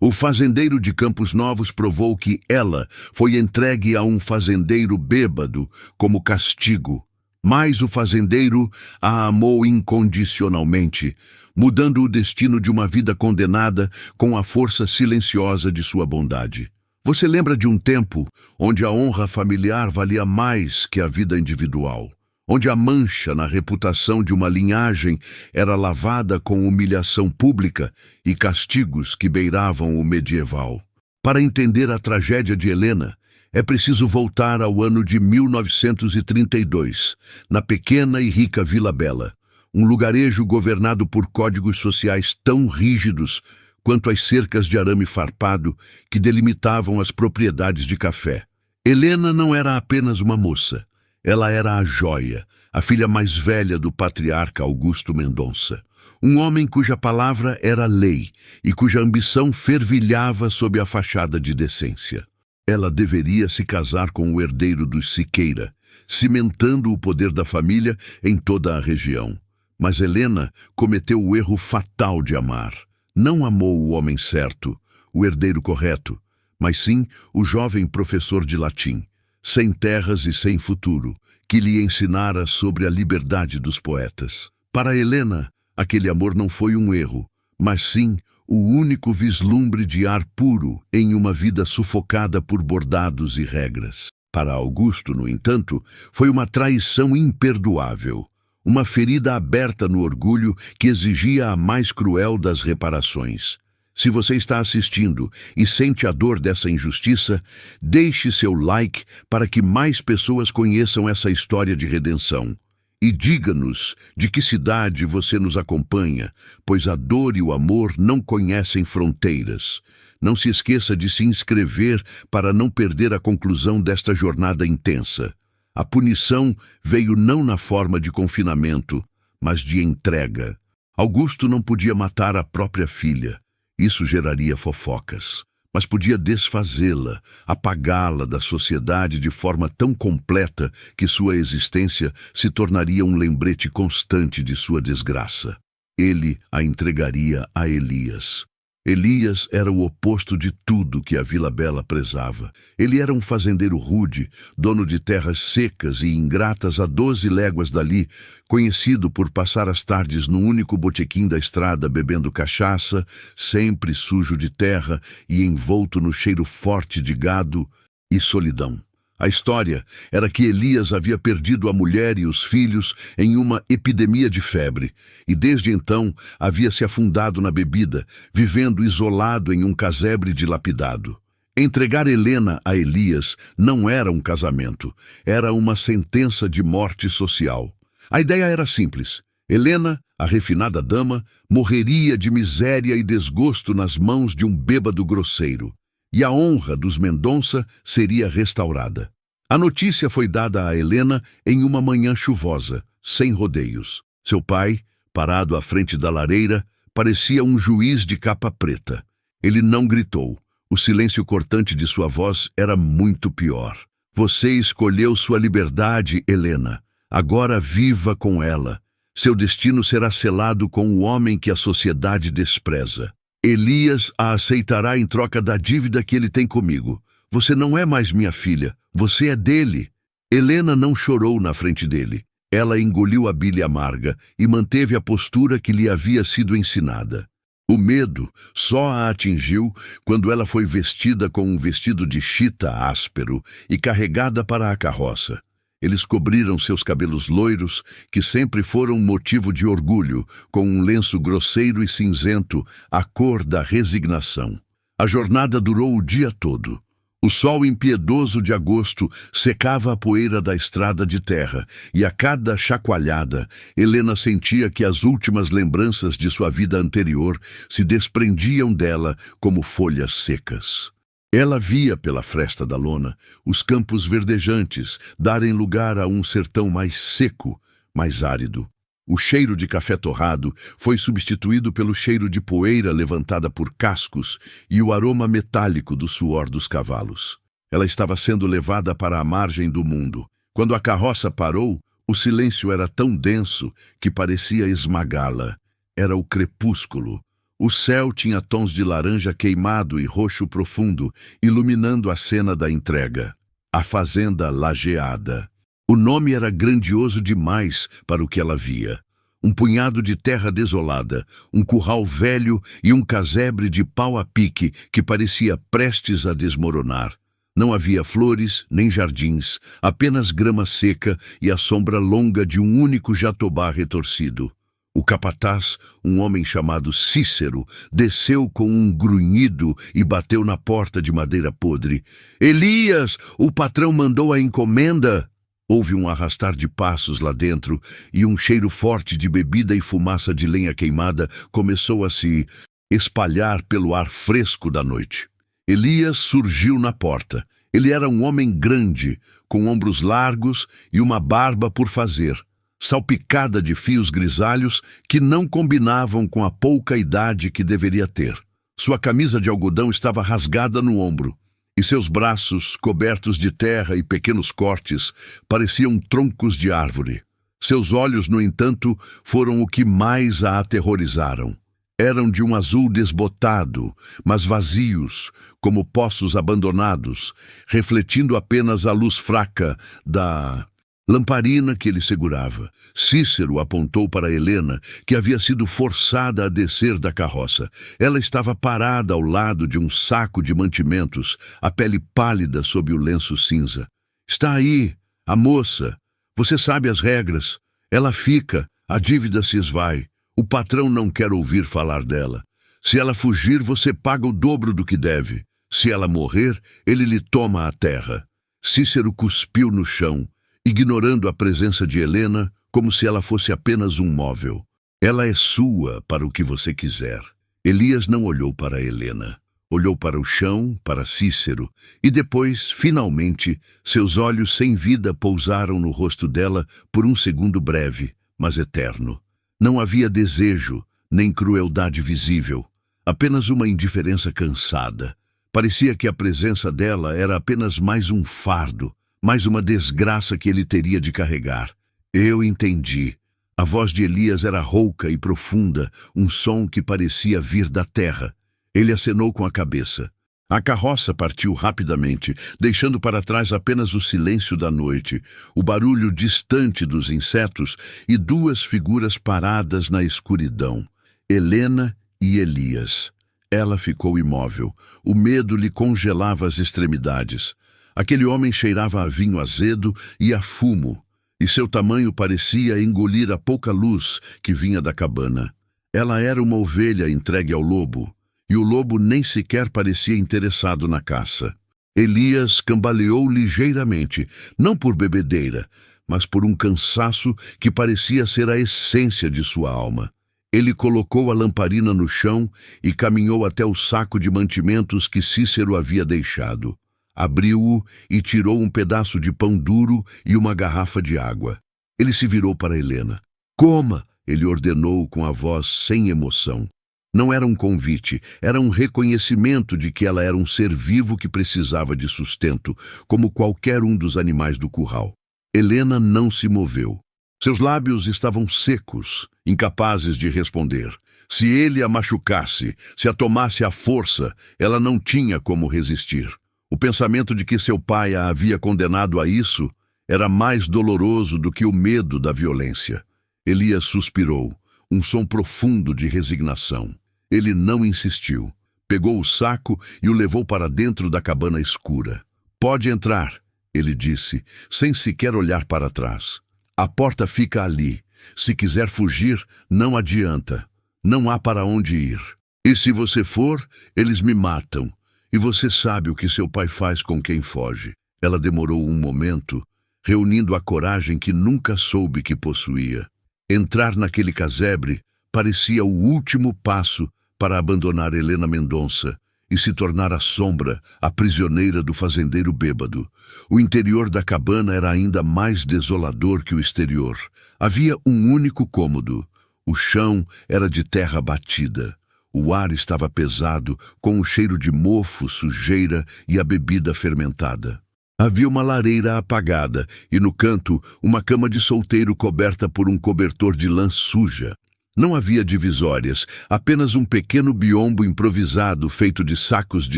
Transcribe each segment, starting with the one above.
O fazendeiro de Campos Novos provou que ela foi entregue a um fazendeiro bêbado como castigo. Mas o fazendeiro a amou incondicionalmente, mudando o destino de uma vida condenada com a força silenciosa de sua bondade. Você lembra de um tempo onde a honra familiar valia mais que a vida individual? Onde a mancha na reputação de uma linhagem era lavada com humilhação pública e castigos que beiravam o medieval. Para entender a tragédia de Helena, é preciso voltar ao ano de 1932, na pequena e rica Vila Bela, um lugarejo governado por códigos sociais tão rígidos quanto as cercas de arame farpado que delimitavam as propriedades de café. Helena não era apenas uma moça. Ela era a joia, a filha mais velha do patriarca Augusto Mendonça. Um homem cuja palavra era lei e cuja ambição fervilhava sob a fachada de decência. Ela deveria se casar com o herdeiro dos Siqueira, cimentando o poder da família em toda a região. Mas Helena cometeu o erro fatal de amar. Não amou o homem certo, o herdeiro correto, mas sim o jovem professor de latim, sem terras e sem futuro, que lhe ensinara sobre a liberdade dos poetas. Para Helena, aquele amor não foi um erro, mas sim o único vislumbre de ar puro em uma vida sufocada por bordados e regras. Para Augusto, no entanto, foi uma traição imperdoável, uma ferida aberta no orgulho que exigia a mais cruel das reparações. Se você está assistindo e sente a dor dessa injustiça, deixe seu like para que mais pessoas conheçam essa história de redenção. E diga-nos de que cidade você nos acompanha, pois a dor e o amor não conhecem fronteiras. Não se esqueça de se inscrever para não perder a conclusão desta jornada intensa. A punição veio não na forma de confinamento, mas de entrega. Augusto não podia matar a própria filha. Isso geraria fofocas. Mas podia desfazê-la, apagá-la da sociedade de forma tão completa que sua existência se tornaria um lembrete constante de sua desgraça. Ele a entregaria a Elias. Elias era o oposto de tudo que a Vila Bela prezava. Ele era um fazendeiro rude, dono de terras secas e ingratas a 12 léguas dali, conhecido por passar as tardes no único botequim da estrada bebendo cachaça, sempre sujo de terra e envolto no cheiro forte de gado e solidão. A história era que Elias havia perdido a mulher e os filhos em uma epidemia de febre, e desde então havia se afundado na bebida, vivendo isolado em um casebre dilapidado. Entregar Helena a Elias não era um casamento, era uma sentença de morte social. A ideia era simples. Helena, a refinada dama, morreria de miséria e desgosto nas mãos de um bêbado grosseiro. E a honra dos Mendonça seria restaurada. A notícia foi dada a Helena em uma manhã chuvosa, sem rodeios. Seu pai, parado à frente da lareira, parecia um juiz de capa preta. Ele não gritou. O silêncio cortante de sua voz era muito pior. Você escolheu sua liberdade, Helena. Agora viva com ela. Seu destino será selado com o homem que a sociedade despreza. Elias a aceitará em troca da dívida que ele tem comigo. Você não é mais minha filha, você é dele. Helena não chorou na frente dele. Ela engoliu a bile amarga e manteve a postura que lhe havia sido ensinada. O medo só a atingiu quando ela foi vestida com um vestido de chita áspero e carregada para a carroça. Eles cobriram seus cabelos loiros, que sempre foram motivo de orgulho, com um lenço grosseiro e cinzento, a cor da resignação. A jornada durou o dia todo. O sol impiedoso de agosto secava a poeira da estrada de terra, e a cada chacoalhada, Helena sentia que as últimas lembranças de sua vida anterior se desprendiam dela como folhas secas. Ela via pela fresta da lona os campos verdejantes darem lugar a um sertão mais seco, mais árido. O cheiro de café torrado foi substituído pelo cheiro de poeira levantada por cascos e o aroma metálico do suor dos cavalos. Ela estava sendo levada para a margem do mundo. Quando a carroça parou, o silêncio era tão denso que parecia esmagá-la. Era o crepúsculo. O céu tinha tons de laranja queimado e roxo profundo, iluminando a cena da entrega. A fazenda lajeada. O nome era grandioso demais para o que ela via. Um punhado de terra desolada, um curral velho e um casebre de pau a pique que parecia prestes a desmoronar. Não havia flores nem jardins, apenas grama seca e a sombra longa de um único jatobá retorcido. O capataz, um homem chamado Cícero, desceu com um grunhido e bateu na porta de madeira podre. "Elias, o patrão mandou a encomenda!" Houve um arrastar de passos lá dentro e um cheiro forte de bebida e fumaça de lenha queimada começou a se espalhar pelo ar fresco da noite. Elias surgiu na porta. Ele era um homem grande, com ombros largos e uma barba por fazer, salpicada de fios grisalhos que não combinavam com a pouca idade que deveria ter. Sua camisa de algodão estava rasgada no ombro, e seus braços, cobertos de terra e pequenos cortes, pareciam troncos de árvore. Seus olhos, no entanto, foram o que mais a aterrorizaram. Eram de um azul desbotado, mas vazios, como poços abandonados, refletindo apenas a luz fraca da lamparina que ele segurava. Cícero apontou para Helena, que havia sido forçada a descer da carroça. Ela estava parada ao lado de um saco de mantimentos, a pele pálida sob o lenço cinza. "Está aí, a moça. Você sabe as regras. Ela fica, a dívida se esvai. O patrão não quer ouvir falar dela. Se ela fugir, você paga o dobro do que deve. Se ela morrer, ele lhe toma a terra." Cícero cuspiu no chão, ignorando a presença de Helena como se ela fosse apenas um móvel. "Ela é sua para o que você quiser." Elias não olhou para Helena. Olhou para o chão, para Cícero, e depois, finalmente, seus olhos sem vida pousaram no rosto dela por um segundo breve, mas eterno. Não havia desejo, nem crueldade visível, apenas uma indiferença cansada. Parecia que a presença dela era apenas mais um fardo, mais uma desgraça que ele teria de carregar. Eu entendi. A voz de Elias era rouca e profunda, um som que parecia vir da terra. Ele acenou com a cabeça. A carroça partiu rapidamente, deixando para trás apenas o silêncio da noite, o barulho distante dos insetos e duas figuras paradas na escuridão, Helena e Elias. Ela ficou imóvel. O medo lhe congelava as extremidades. Aquele homem cheirava a vinho azedo e a fumo, e seu tamanho parecia engolir a pouca luz que vinha da cabana. Ela era uma ovelha entregue ao lobo, e o lobo nem sequer parecia interessado na caça. Elias cambaleou ligeiramente, não por bebedeira, mas por um cansaço que parecia ser a essência de sua alma. Ele colocou a lamparina no chão e caminhou até o saco de mantimentos que Cícero havia deixado. Abriu-o e tirou um pedaço de pão duro e uma garrafa de água. Ele se virou para Helena. "Coma!" ele ordenou com a voz sem emoção. Não era um convite, era um reconhecimento de que ela era um ser vivo que precisava de sustento, como qualquer um dos animais do curral. Helena não se moveu. Seus lábios estavam secos, incapazes de responder. Se ele a machucasse, se a tomasse à força, ela não tinha como resistir. O pensamento de que seu pai a havia condenado a isso era mais doloroso do que o medo da violência. Elias suspirou, um som profundo de resignação. Ele não insistiu. Pegou o saco e o levou para dentro da cabana escura. "Pode entrar", ele disse, sem sequer olhar para trás. "A porta fica ali. Se quiser fugir, não adianta. Não há para onde ir. E se você for, eles me matam. E você sabe o que seu pai faz com quem foge." Ela demorou um momento, reunindo a coragem que nunca soube que possuía. Entrar naquele casebre parecia o último passo para abandonar Helena Mendonça e se tornar a sombra, a prisioneira do fazendeiro bêbado. O interior da cabana era ainda mais desolador que o exterior. Havia um único cômodo. O chão era de terra batida. O ar estava pesado, com o cheiro de mofo, sujeira e a bebida fermentada. Havia uma lareira apagada e, no canto, uma cama de solteiro coberta por um cobertor de lã suja. Não havia divisórias, apenas um pequeno biombo improvisado feito de sacos de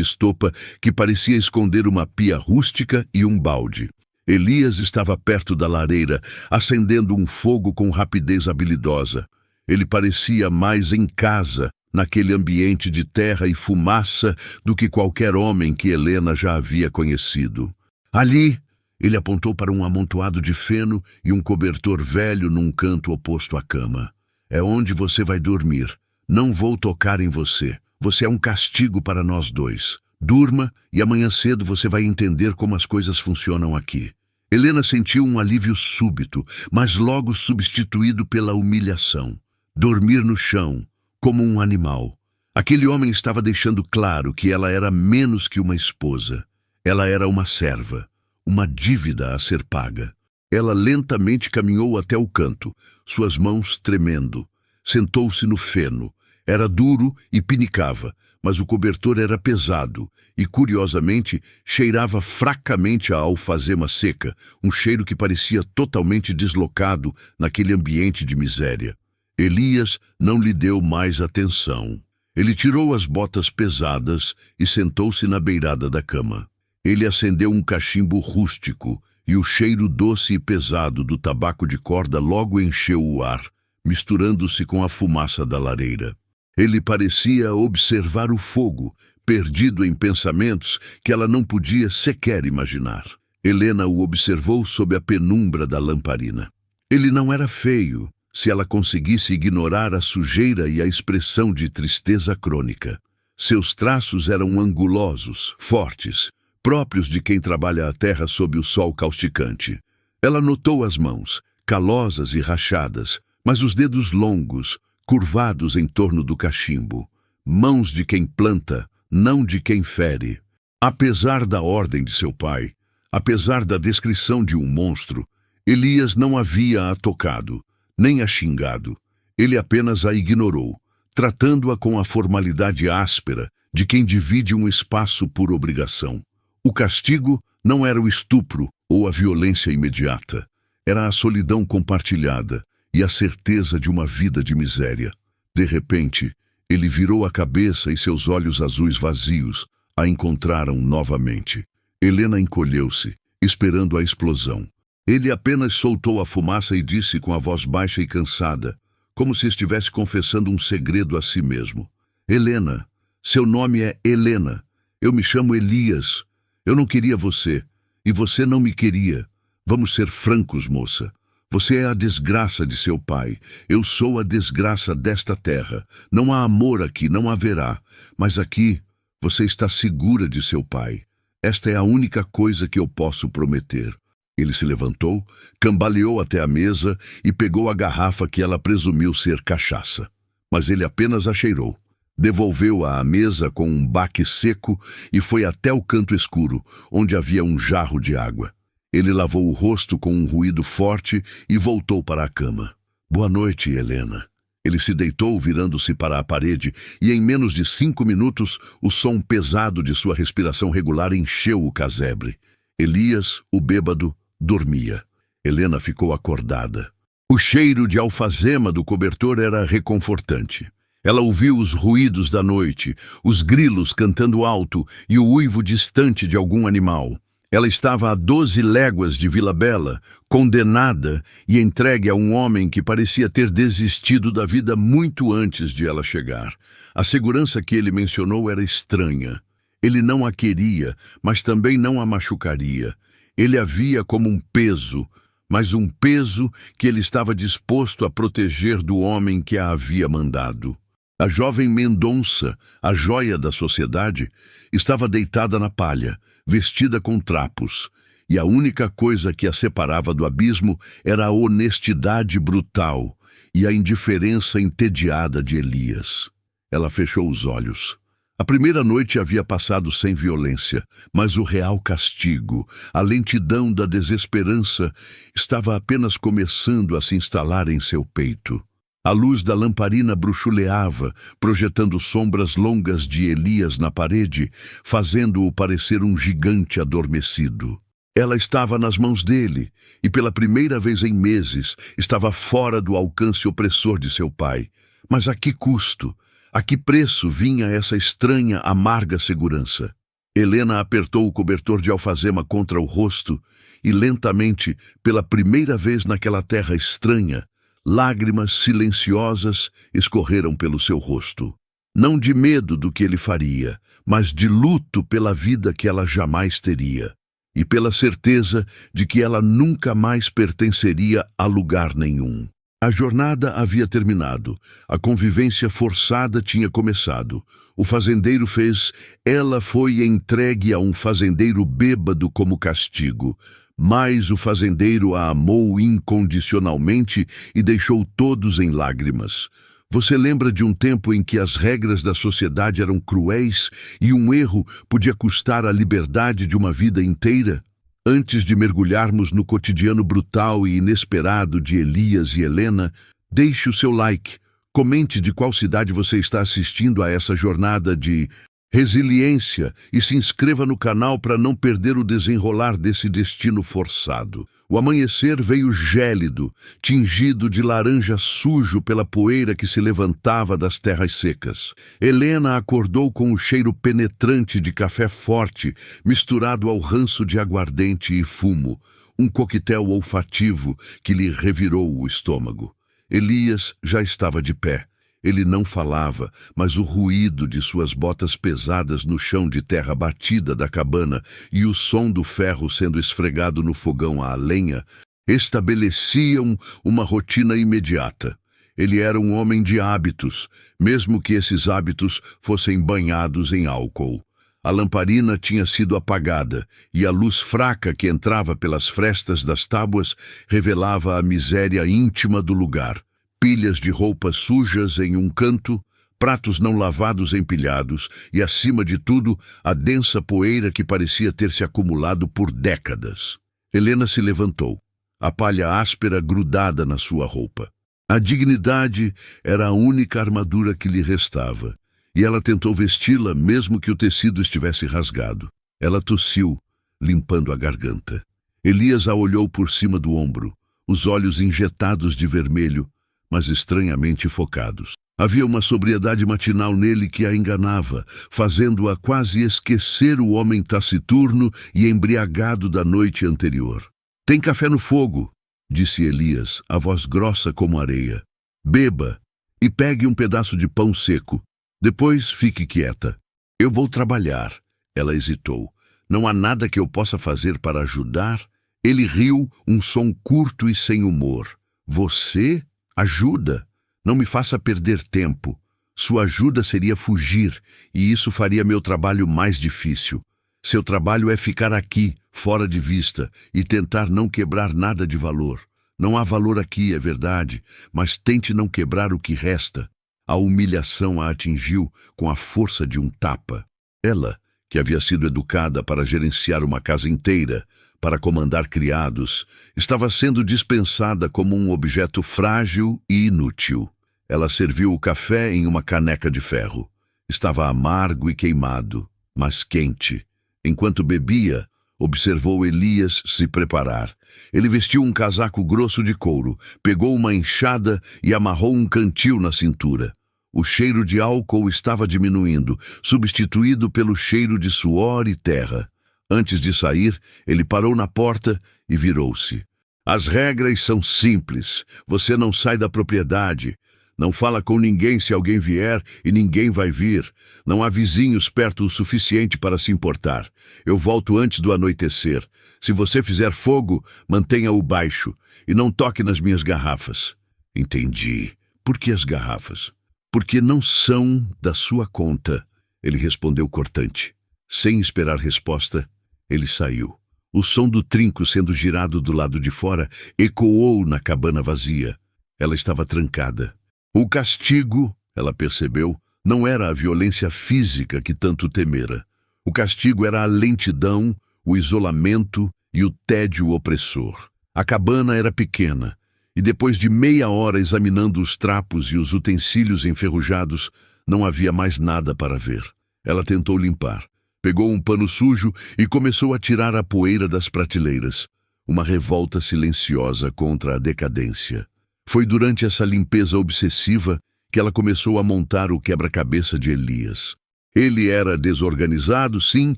estopa que parecia esconder uma pia rústica e um balde. Elias estava perto da lareira, acendendo um fogo com rapidez habilidosa. Ele parecia mais em casa, naquele ambiente de terra e fumaça, do que qualquer homem que Helena já havia conhecido. Ali, ele apontou para um amontoado de feno e um cobertor velho num canto oposto à cama. É onde você vai dormir. Não vou tocar em você. Você é um castigo para nós dois. Durma e amanhã cedo você vai entender como as coisas funcionam aqui. Helena sentiu um alívio súbito, mas logo substituído pela humilhação. Dormir no chão, como um animal. Aquele homem estava deixando claro que ela era menos que uma esposa. Ela era uma serva, uma dívida a ser paga. Ela lentamente caminhou até o canto, suas mãos tremendo. Sentou-se no feno. Era duro e pinicava, mas o cobertor era pesado e, curiosamente, cheirava fracamente a alfazema seca, um cheiro que parecia totalmente deslocado naquele ambiente de miséria. Elias não lhe deu mais atenção. Ele tirou as botas pesadas e sentou-se na beirada da cama. Ele acendeu um cachimbo rústico e o cheiro doce e pesado do tabaco de corda logo encheu o ar, misturando-se com a fumaça da lareira. Ele parecia observar o fogo, perdido em pensamentos que ela não podia sequer imaginar. Helena o observou sob a penumbra da lamparina. Ele não era feio, se ela conseguisse ignorar a sujeira e a expressão de tristeza crônica. Seus traços eram angulosos, fortes, próprios de quem trabalha a terra sob o sol causticante. Ela notou as mãos, calosas e rachadas, mas os dedos longos, curvados em torno do cachimbo. Mãos de quem planta, não de quem fere. Apesar da ordem de seu pai, apesar da descrição de um monstro, Elias não havia a tocado, nem a xingado. Ele apenas a ignorou, tratando-a com a formalidade áspera de quem divide um espaço por obrigação. O castigo não era o estupro ou a violência imediata. Era a solidão compartilhada e a certeza de uma vida de miséria. De repente, ele virou a cabeça e seus olhos azuis vazios a encontraram novamente. Helena encolheu-se, esperando a explosão. Ele apenas soltou a fumaça e disse com a voz baixa e cansada, como se estivesse confessando um segredo a si mesmo. Helena, seu nome é Helena. Eu me chamo Elias. Eu não queria você, e você não me queria. Vamos ser francos, moça. Você é a desgraça de seu pai. Eu sou a desgraça desta terra. Não há amor aqui, não haverá. Mas aqui, você está segura de seu pai. Esta é a única coisa que eu posso prometer. Ele se levantou, cambaleou até a mesa e pegou a garrafa que ela presumiu ser cachaça. Mas ele apenas a cheirou. Devolveu-a à mesa com um baque seco e foi até o canto escuro, onde havia um jarro de água. Ele lavou o rosto com um ruído forte e voltou para a cama. Boa noite, Helena. Ele se deitou, virando-se para a parede, e em menos de 5 minutos, o som pesado de sua respiração regular encheu o casebre. Elias, o bêbado, dormia. Helena ficou acordada. O cheiro de alfazema do cobertor era reconfortante. Ela ouviu os ruídos da noite, os grilos cantando alto e o uivo distante de algum animal. Ela estava a 12 léguas de Vila Bela, condenada e entregue a um homem que parecia ter desistido da vida muito antes de ela chegar. A segurança que ele mencionou era estranha. Ele não a queria, mas também não a machucaria. Ele a via como um peso, mas um peso que ele estava disposto a proteger do homem que a havia mandado. A jovem Mendonça, a joia da sociedade, estava deitada na palha, vestida com trapos, e a única coisa que a separava do abismo era a honestidade brutal e a indiferença entediada de Elias. Ela fechou os olhos. A primeira noite havia passado sem violência, mas o real castigo, a lentidão da desesperança, estava apenas começando a se instalar em seu peito. A luz da lamparina bruxuleava, projetando sombras longas de Elias na parede, fazendo-o parecer um gigante adormecido. Ela estava nas mãos dele, e pela primeira vez em meses estava fora do alcance opressor de seu pai. Mas a que custo? A que preço vinha essa estranha, amarga segurança? Helena apertou o cobertor de alfazema contra o rosto e lentamente, pela primeira vez naquela terra estranha, lágrimas silenciosas escorreram pelo seu rosto. Não de medo do que ele faria, mas de luto pela vida que ela jamais teria, e pela certeza de que ela nunca mais pertenceria a lugar nenhum. A jornada havia terminado, a convivência forçada tinha começado. O fazendeiro fez, ela foi entregue a um fazendeiro bêbado como castigo, mas o fazendeiro a amou incondicionalmente e deixou todos em lágrimas. Você lembra de um tempo em que as regras da sociedade eram cruéis e um erro podia custar a liberdade de uma vida inteira? Antes de mergulharmos no cotidiano brutal e inesperado de Elias e Helena, deixe o seu like, comente de qual cidade você está assistindo a essa jornada de resiliência e se inscreva no canal para não perder o desenrolar desse destino forçado. O amanhecer veio gélido, tingido de laranja sujo pela poeira que se levantava das terras secas. Helena acordou com o cheiro penetrante de café forte, misturado ao ranço de aguardente e fumo, um coquetel olfativo que lhe revirou o estômago. Elias já estava de pé. Ele não falava, mas o ruído de suas botas pesadas no chão de terra batida da cabana e o som do ferro sendo esfregado no fogão à lenha estabeleciam uma rotina imediata. Ele era um homem de hábitos, mesmo que esses hábitos fossem banhados em álcool. A lamparina tinha sido apagada e a luz fraca que entrava pelas frestas das tábuas revelava a miséria íntima do lugar. Pilhas de roupas sujas em um canto, pratos não lavados empilhados e, acima de tudo, a densa poeira que parecia ter se acumulado por décadas. Helena se levantou, a palha áspera grudada na sua roupa. A dignidade era a única armadura que lhe restava, e ela tentou vesti-la mesmo que o tecido estivesse rasgado. Ela tossiu, limpando a garganta. Elias a olhou por cima do ombro, os olhos injetados de vermelho, mas estranhamente focados. Havia uma sobriedade matinal nele que a enganava, fazendo-a quase esquecer o homem taciturno e embriagado da noite anterior. "Tem café no fogo", disse Elias, a voz grossa como areia. "Beba e pegue um pedaço de pão seco. Depois fique quieta." "Eu vou trabalhar." Ela hesitou. "Não há nada que eu possa fazer para ajudar?" Ele riu, um som curto e sem humor. "Você? Ajuda? Não me faça perder tempo. Sua ajuda seria fugir, e isso faria meu trabalho mais difícil. Seu trabalho é ficar aqui, fora de vista, e tentar não quebrar nada de valor. Não há valor aqui, é verdade, mas tente não quebrar o que resta." A humilhação a atingiu com a força de um tapa. Ela, que havia sido educada para gerenciar uma casa inteira, para comandar criados, estava sendo dispensada como um objeto frágil e inútil. Ela serviu o café em uma caneca de ferro. Estava amargo e queimado, mas quente. Enquanto bebia, observou Elias se preparar. Ele vestiu um casaco grosso de couro, pegou uma enxada e amarrou um cantil na cintura. O cheiro de álcool estava diminuindo, substituído pelo cheiro de suor e terra. Antes de sair, ele parou na porta e virou-se. "As regras são simples. Você não sai da propriedade. Não fala com ninguém se alguém vier e ninguém vai vir. Não há vizinhos perto o suficiente para se importar. Eu volto antes do anoitecer. Se você fizer fogo, mantenha-o baixo e não toque nas minhas garrafas." "Entendi. Por que as garrafas?" "Porque não são da sua conta", ele respondeu cortante. Sem esperar resposta, ele saiu. O som do trinco sendo girado do lado de fora ecoou na cabana vazia. Ela estava trancada. O castigo, ela percebeu, não era a violência física que tanto temera. O castigo era a lentidão, o isolamento e o tédio opressor. A cabana era pequena, e depois de meia hora examinando os trapos e os utensílios enferrujados, não havia mais nada para ver. Ela tentou limpar. Pegou um pano sujo e começou a tirar a poeira das prateleiras. Uma revolta silenciosa contra a decadência. Foi durante essa limpeza obsessiva que ela começou a montar o quebra-cabeça de Elias. Ele era desorganizado, sim,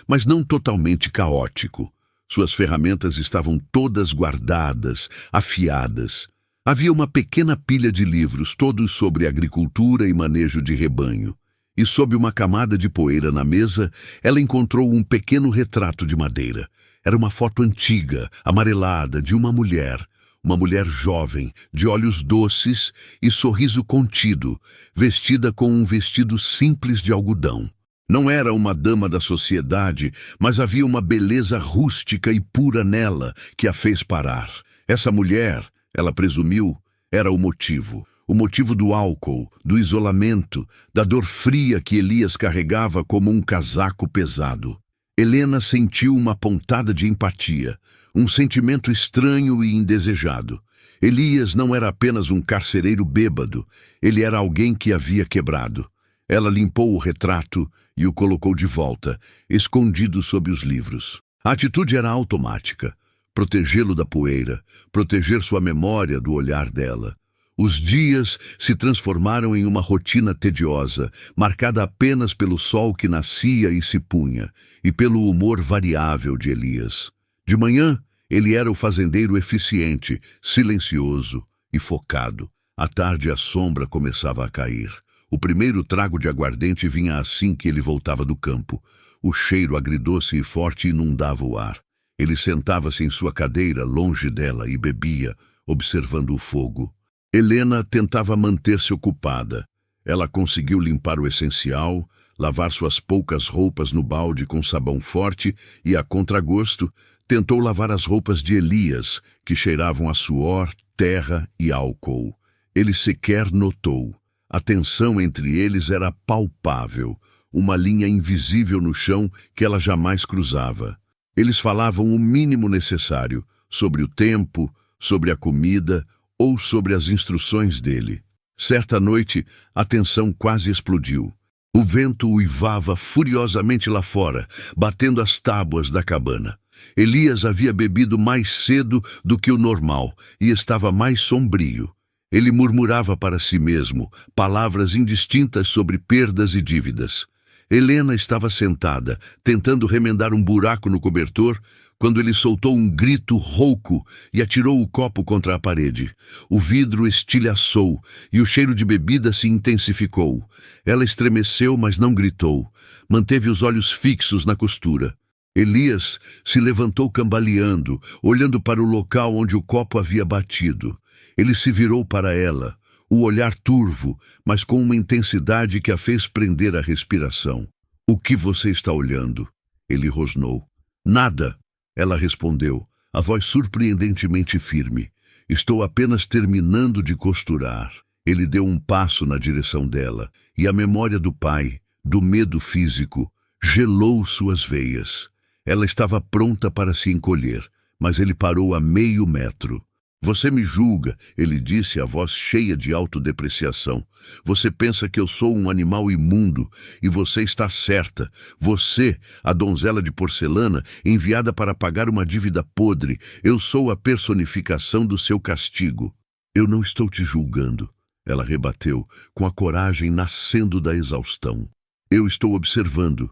mas não totalmente caótico. Suas ferramentas estavam todas guardadas, afiadas. Havia uma pequena pilha de livros, todos sobre agricultura e manejo de rebanho. E sob uma camada de poeira na mesa, ela encontrou um pequeno retrato de madeira. Era uma foto antiga, amarelada, de uma mulher jovem, de olhos doces e sorriso contido, vestida com um vestido simples de algodão. Não era uma dama da sociedade, mas havia uma beleza rústica e pura nela que a fez parar. Essa mulher, ela presumiu, era o motivo do álcool, do isolamento, da dor fria que Elias carregava como um casaco pesado. Helena sentiu uma pontada de empatia, um sentimento estranho e indesejado. Elias não era apenas um carcereiro bêbado, ele era alguém que havia quebrado. Ela limpou o retrato e o colocou de volta, escondido sob os livros. A atitude era automática: protegê-lo da poeira, proteger sua memória do olhar dela. Os dias se transformaram em uma rotina tediosa, marcada apenas pelo sol que nascia e se punha, e pelo humor variável de Elias. De manhã, ele era o fazendeiro eficiente, silencioso e focado. À tarde, a sombra começava a cair. O primeiro trago de aguardente vinha assim que ele voltava do campo. O cheiro agridoce e forte inundava o ar. Ele sentava-se em sua cadeira, longe dela, e bebia, observando o fogo. Helena tentava manter-se ocupada. Ela conseguiu limpar o essencial, lavar suas poucas roupas no balde com sabão forte e, a contragosto, tentou lavar as roupas de Elias, que cheiravam a suor, terra e álcool. Ele sequer notou. A tensão entre eles era palpável, uma linha invisível no chão que ela jamais cruzava. Eles falavam o mínimo necessário, sobre o tempo, sobre a comida ou sobre as instruções dele. Certa noite, a tensão quase explodiu. O vento uivava furiosamente lá fora, batendo as tábuas da cabana. Elias havia bebido mais cedo do que o normal e estava mais sombrio. Ele murmurava para si mesmo, palavras indistintas sobre perdas e dívidas. Helena estava sentada, tentando remendar um buraco no cobertor, quando ele soltou um grito rouco e atirou o copo contra a parede. O vidro estilhaçou e o cheiro de bebida se intensificou. Ela estremeceu, mas não gritou. Manteve os olhos fixos na costura. Elias se levantou cambaleando, olhando para o local onde o copo havia batido. Ele se virou para ela, o olhar turvo, mas com uma intensidade que a fez prender a respiração. "O que você está olhando?" Ele rosnou. "Nada." Ela respondeu, a voz surpreendentemente firme. "Estou apenas terminando de costurar." Ele deu um passo na direção dela, e a memória do pai, do medo físico, gelou suas veias. Ela estava pronta para se encolher, mas ele parou a meio metro. "Você me julga," ele disse, a voz cheia de autodepreciação. "Você pensa que eu sou um animal imundo, e você está certa. Você, a donzela de porcelana, enviada para pagar uma dívida podre, eu sou a personificação do seu castigo." "Eu não estou te julgando," ela rebateu, com a coragem nascendo da exaustão. Eu estou observando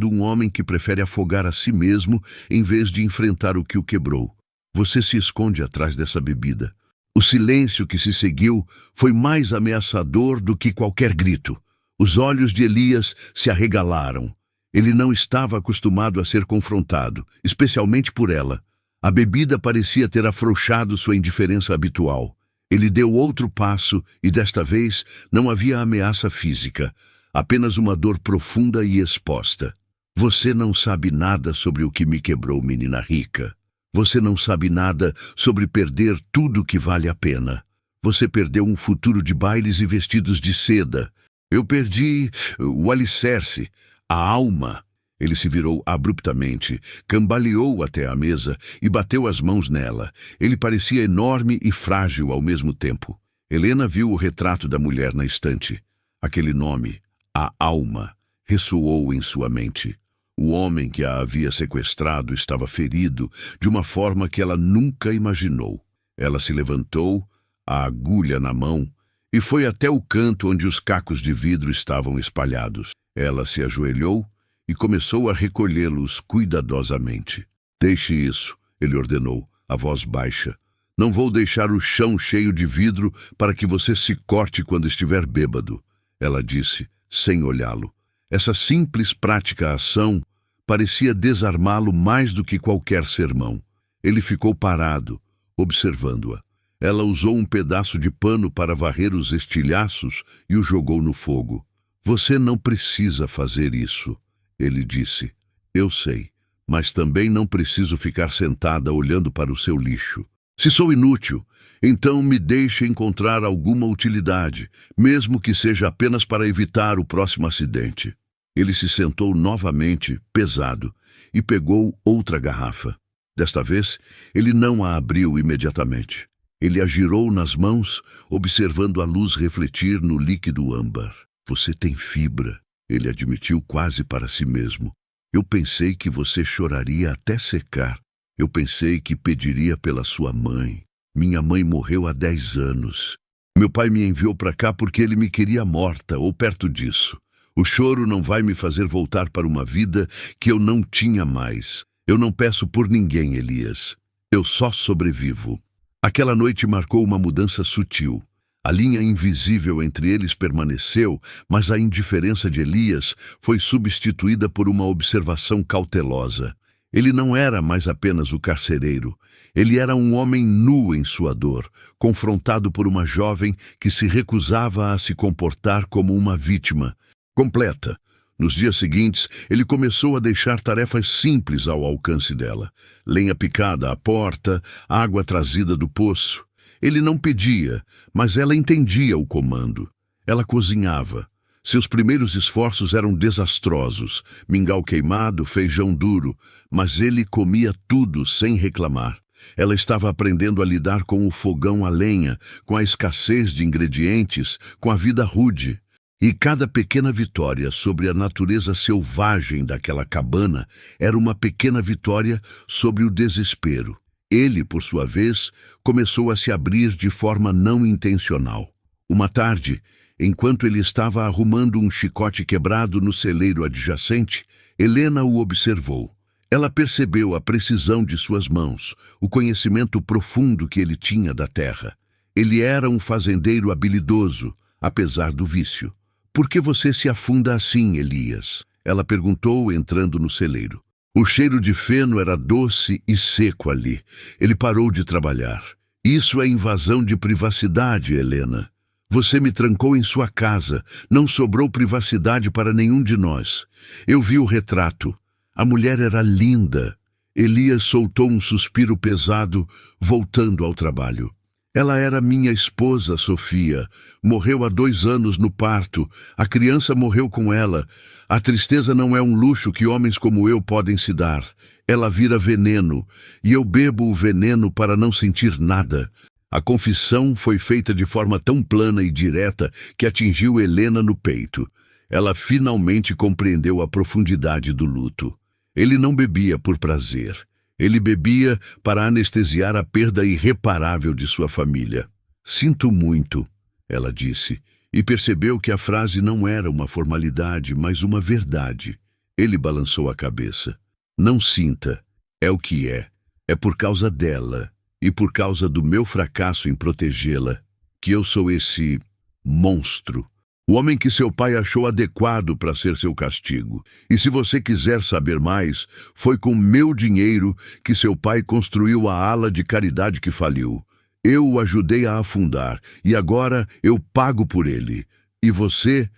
um homem que prefere afogar a si mesmo em vez de enfrentar o que o quebrou. Você se esconde atrás dessa bebida." O silêncio que se seguiu foi mais ameaçador do que qualquer grito. Os olhos de Elias se arregalaram. Ele não estava acostumado a ser confrontado, especialmente por ela. A bebida parecia ter afrouxado sua indiferença habitual. Ele deu outro passo e, desta vez, não havia ameaça física, apenas uma dor profunda e exposta. "Você não sabe nada sobre o que me quebrou, menina rica. Você não sabe nada sobre perder tudo que vale a pena. Você perdeu um futuro de bailes e vestidos de seda. Eu perdi o alicerce, a alma." Ele se virou abruptamente, cambaleou até a mesa e bateu as mãos nela. Ele parecia enorme e frágil ao mesmo tempo. Helena viu o retrato da mulher na estante. Aquele nome, a alma, ressoou em sua mente. O homem que a havia sequestrado estava ferido de uma forma que ela nunca imaginou. Ela se levantou, a agulha na mão, e foi até o canto onde os cacos de vidro estavam espalhados. Ela se ajoelhou e começou a recolhê-los cuidadosamente. Deixe isso, ele ordenou, a voz baixa. Não vou deixar o chão cheio de vidro para que você se corte quando estiver bêbado, ela disse, sem olhá-lo. Essa simples prática ação parecia desarmá-lo mais do que qualquer sermão. Ele ficou parado, observando-a. Ela usou um pedaço de pano para varrer os estilhaços e o jogou no fogo. Você não precisa fazer isso, ele disse. Eu sei, mas também não preciso ficar sentada olhando para o seu lixo. Se sou inútil, então me deixe encontrar alguma utilidade, mesmo que seja apenas para evitar o próximo acidente. Ele se sentou novamente, pesado, e pegou outra garrafa. Desta vez, ele não a abriu imediatamente. Ele a girou nas mãos, observando a luz refletir no líquido âmbar. Você tem fibra, ele admitiu quase para si mesmo. Eu pensei que você choraria até secar. Eu pensei que pediria pela sua mãe. Minha mãe morreu há 10 anos. Meu pai me enviou para cá porque ele me queria morta, ou perto disso. O choro não vai me fazer voltar para uma vida que eu não tinha mais. Eu não peço por ninguém, Elias. Eu só sobrevivo. Aquela noite marcou uma mudança sutil. A linha invisível entre eles permaneceu, mas a indiferença de Elias foi substituída por uma observação cautelosa. Ele não era mais apenas o carcereiro. Ele era um homem nu em sua dor, confrontado por uma jovem que se recusava a se comportar como uma vítima completa. Nos dias seguintes, ele começou a deixar tarefas simples ao alcance dela. Lenha picada à porta, água trazida do poço. Ele não pedia, mas ela entendia o comando. Ela cozinhava. Seus primeiros esforços eram desastrosos, mingau queimado, feijão duro, mas ele comia tudo sem reclamar. Ela estava aprendendo a lidar com o fogão a lenha, com a escassez de ingredientes, com a vida rude. E cada pequena vitória sobre a natureza selvagem daquela cabana era uma pequena vitória sobre o desespero. Ele, por sua vez, começou a se abrir de forma não intencional. Uma tarde, enquanto ele estava arrumando um chicote quebrado no celeiro adjacente, Helena o observou. Ela percebeu a precisão de suas mãos, o conhecimento profundo que ele tinha da terra. Ele era um fazendeiro habilidoso, apesar do vício. Por que você se afunda assim, Elias? Ela perguntou, entrando no celeiro. O cheiro de feno era doce e seco ali. Ele parou de trabalhar. Isso é invasão de privacidade, Helena. Você me trancou em sua casa. Não sobrou privacidade para nenhum de nós. Eu vi o retrato. A mulher era linda. Elias soltou um suspiro pesado, voltando ao trabalho. Ela era minha esposa, Sofia. Morreu há 2 anos no parto. A criança morreu com ela. A tristeza não é um luxo que homens como eu podem se dar. Ela vira veneno, e eu bebo o veneno para não sentir nada. A confissão foi feita de forma tão plana e direta que atingiu Helena no peito. Ela finalmente compreendeu a profundidade do luto. Ele não bebia por prazer. Ele bebia para anestesiar a perda irreparável de sua família. Sinto muito, ela disse, e percebeu que a frase não era uma formalidade, mas uma verdade. Ele balançou a cabeça. Não sinta, é o que é. É por causa dela, e por causa do meu fracasso em protegê-la, que eu sou esse monstro. O homem que seu pai achou adequado para ser seu castigo. E se você quiser saber mais, foi com meu dinheiro que seu pai construiu a ala de caridade que faliu. Eu o ajudei a afundar, e agora eu pago por ele. E você